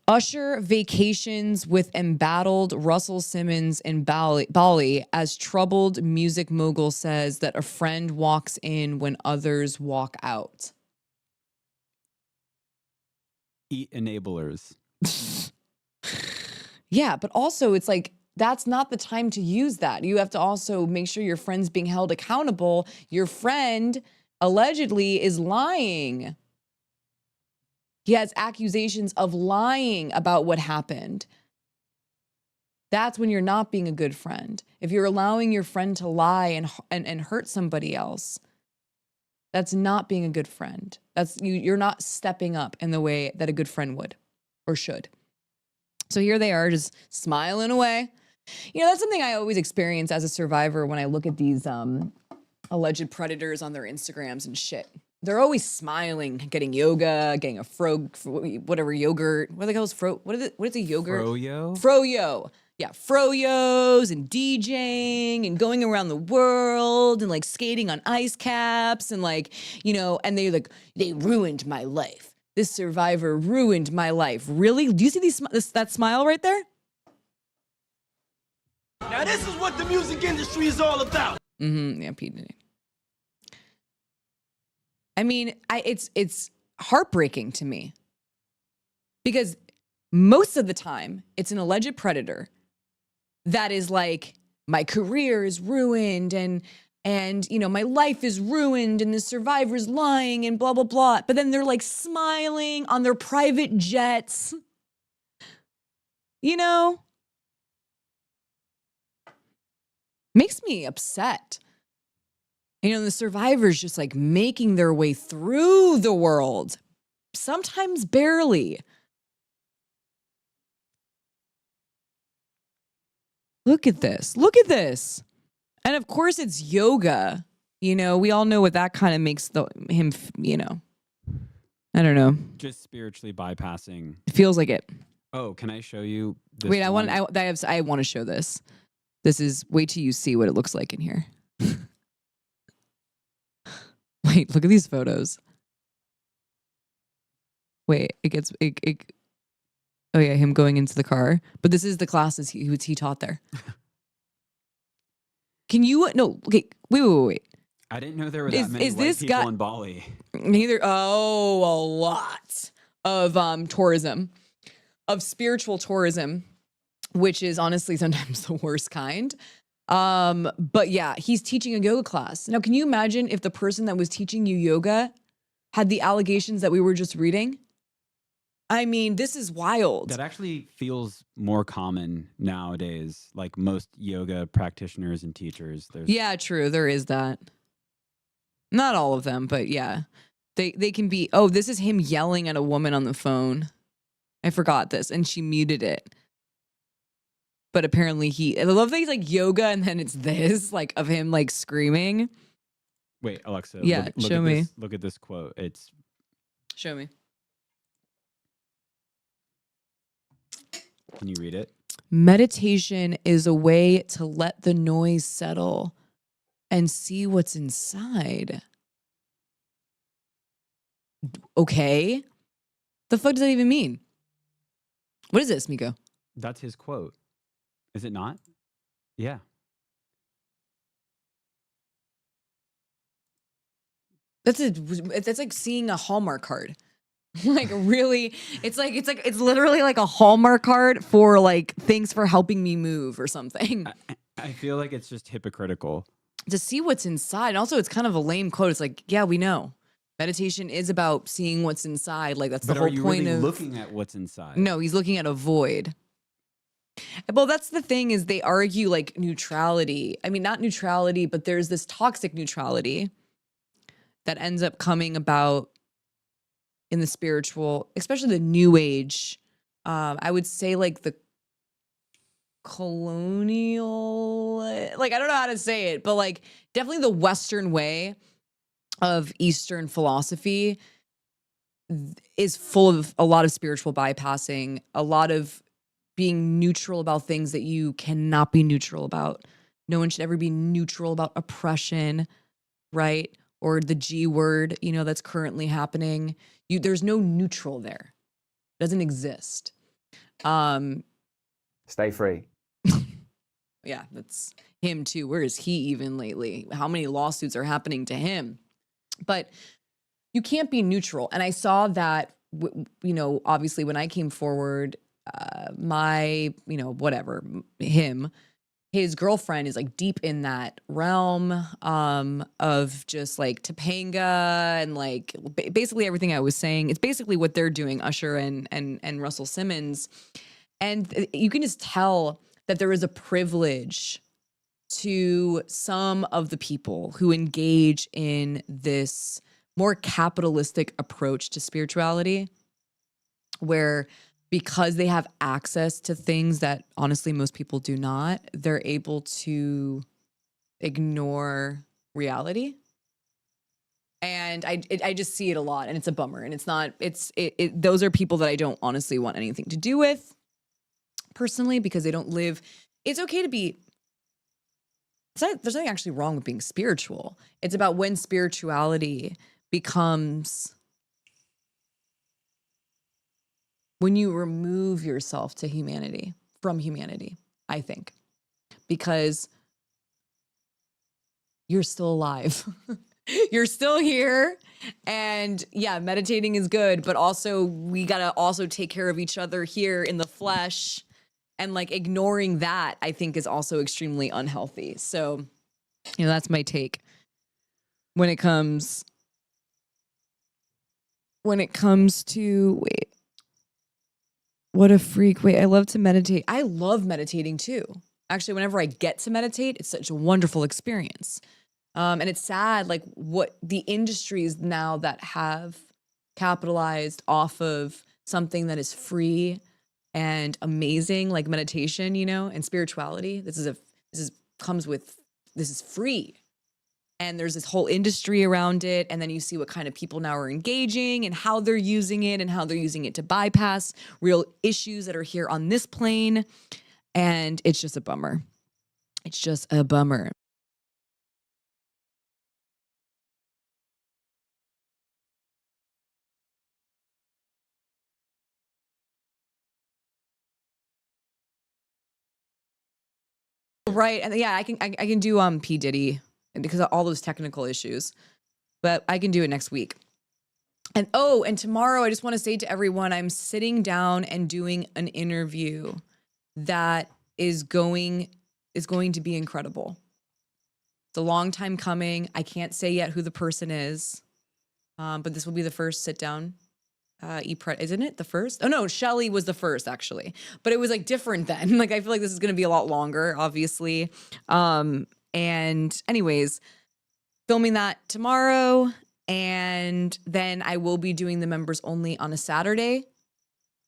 Usher vacations with embattled Russell Simmons in Bali as troubled music mogul says that a friend walks in when others walk out. Eat enablers. Yeah, but also it's like, that's not the time to use that. You have to also make sure your friend's being held accountable. Your friend allegedly is lying. He has accusations of lying about what happened. That's when you're not being a good friend. If you're allowing your friend to lie and hurt somebody else, that's not being a good friend. You're not stepping up in the way that a good friend would or should. So here they are just smiling away. That's something I always experience as a survivor when I look at these alleged predators on their Instagrams and shit. They're always smiling, getting yoga, getting a whatever yogurt. What are they called? What is a yogurt? Froyo? Froyo. Yeah, froyos and DJing and going around the world and like skating on ice caps and like, you know, and they ruined my life. This survivor ruined my life. Really? Do you see that smile right there? Now this is what the music industry is all about. Yeah, Pete Diddy. I mean, it's heartbreaking to me because most of the time it's an alleged predator that is like, my career is ruined and you know, my life is ruined and the survivor's lying and blah, blah, blah. But then they're like smiling on their private jets. You know? Makes me upset. You know, the survivors just like making their way through the world, sometimes barely. Look at this. Look at this. And of course it's yoga. You know, we all know what that kind of makes him, you know. I don't know. Just spiritually bypassing. It feels like it. Oh, can I show you this? Wait, I want to show this. This is, wait till you see what it looks like in here. Wait, look at these photos. Wait, oh yeah, him going into the car. But this is the classes he taught there. Can you, no, okay, wait. I didn't know there were that many white people in Bali. Neither, a lot of tourism, of spiritual tourism, which is honestly sometimes the worst kind. But yeah, he's teaching a yoga class. Now, can you imagine if the person that was teaching you yoga had the allegations that we were just reading? I mean, this is wild. That actually feels more common nowadays. Like most yoga practitioners and teachers. Yeah, true. There is that. Not all of them, but yeah. They can be, oh, this is him yelling at a woman on the phone. I forgot this. And she muted it. But apparently I love that he's like yoga and then it's this, like of him like screaming. Wait, Alexa. Yeah, show me. Look at this quote. Show me. Can you read it? Meditation is a way to let the noise settle and see what's inside. Okay. The fuck does that even mean? What is this, Miko? That's his quote. Is it not? Yeah. That's like seeing a Hallmark card. Like really, it's literally like a Hallmark card for like things for helping me move or something. I feel like it's just hypocritical. To see what's inside. And also it's kind of a lame quote. It's like, yeah, we know. Meditation is about seeing what's inside. Like that's the whole point of. But are you really looking at what's inside? No, he's looking at a void. Well, that's the thing is they argue like neutrality. I mean, not neutrality, but there's this toxic neutrality that ends up coming about in the spiritual, especially the new age. I would say like the colonial, like, I don't know how to say it, but like definitely the Western way of Eastern philosophy is full of a lot of spiritual bypassing, a lot of being neutral about things that you cannot be neutral about. No one should ever be neutral about oppression, right? Or the G word, you know, that's currently happening. There's no neutral there. It doesn't exist. Stay free. Yeah, that's him too. Where is he even lately? How many lawsuits are happening to him? But you can't be neutral. And I saw that, you know, obviously when I came forward, his girlfriend is like deep in that realm of just like Topanga and like basically everything I was saying. It's basically what they're doing, Usher and Russell Simmons. And you can just tell that there is a privilege to some of the people who engage in this more capitalistic approach to spirituality, where because they have access to things that honestly most people do not, they're able to ignore reality. And I just see it a lot, and it's a bummer. And it's not, those are people that I don't honestly want anything to do with personally, because they don't live. It's okay to be, there's nothing actually wrong with being spiritual. It's about when spirituality becomes, when you remove yourself to humanity, from humanity, I think, because you're still alive. You're still here. And yeah, meditating is good, but also we got to also take care of each other here in the flesh. And like ignoring that, I think, is also extremely unhealthy. So, that's my take when it comes to, wait, what a freak. Wait, I love to meditate. I love meditating too. Actually, whenever I get to meditate, it's such a wonderful experience. And it's sad, like what the industries now that have capitalized off of something that is free and amazing, like meditation, and spirituality. This is free. And there's this whole industry around it. And then you see what kind of people now are engaging and how they're using it and how they're using it to bypass real issues that are here on this plane. And it's just a bummer. It's just a bummer. Right. And yeah, I can do P. Diddy because of all those technical issues. But I can do it next week. And tomorrow I just want to say to everyone, I'm sitting down and doing an interview that is going to be incredible. It's a long time coming. I can't say yet who the person is. But this will be the first sit down. Isn't it the first? Oh no, Shelly was the first actually, but it was like different then. Like I feel like this is going to be a lot longer, obviously. And anyways, filming that tomorrow, and then I will be doing the members only on a Saturday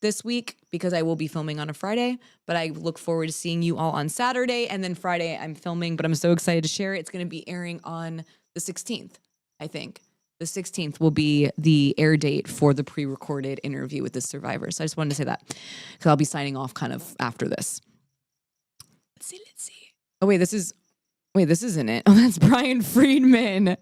this week because I will be filming on a Friday. But I look forward to seeing you all on Saturday, and then Friday I'm filming. But I'm so excited to share it. It's going to be airing on the 16th, I think. The 16th will be the air date for the pre-recorded interview with the survivor. So I just wanted to say that because I'll be signing off kind of after this. Let's see. Oh, wait, this isn't it. Oh, that's Brian Friedman.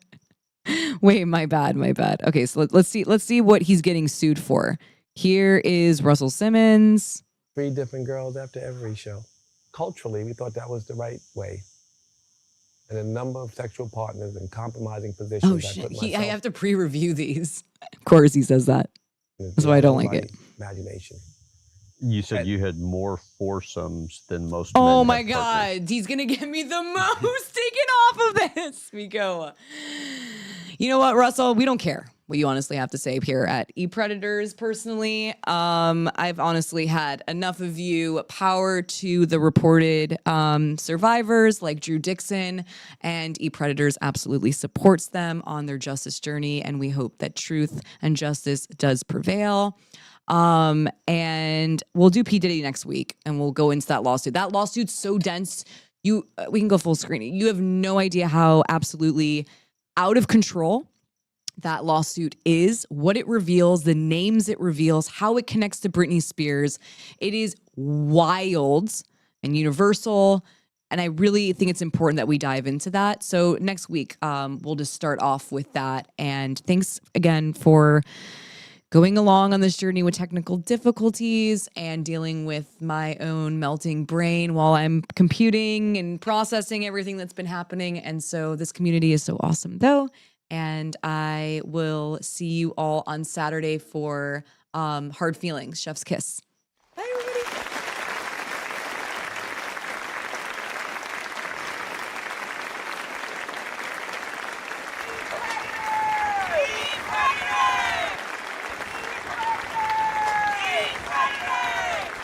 Wait, my bad. Okay, so let's see what he's getting sued for. Here is Russell Simmons. 3 different girls after every show. Culturally, we thought that was the right way. And a number of sexual partners in compromising positions. Oh shit! I have to pre-review these. Of course, he says that. That's why I don't like it. Imagination. You said you had more foursomes than most. Oh men my have god, partners. he's gonna get me the most taken off of this. We go. You know what, Russell? We don't care what you honestly have to say here at ePredators. Personally, I've honestly had enough of you. Power to the reported survivors like Drew Dixon, and ePredators absolutely supports them on their justice journey, and we hope that truth and justice does prevail. And we'll do P. Diddy next week, and we'll go into that lawsuit. That lawsuit's so dense. We can go full screen. You have no idea how absolutely out of control that lawsuit is, what it reveals, the names it reveals, how it connects to Britney Spears. It is wild and universal, and I really think it's important that we dive into that. So next week, we'll just start off with that. And thanks again for going along on this journey with technical difficulties and dealing with my own melting brain while I'm computing and processing everything that's been happening. And so this community is so awesome, though. And I will see you all on Saturday for Hard Feelings, Chef's Kiss.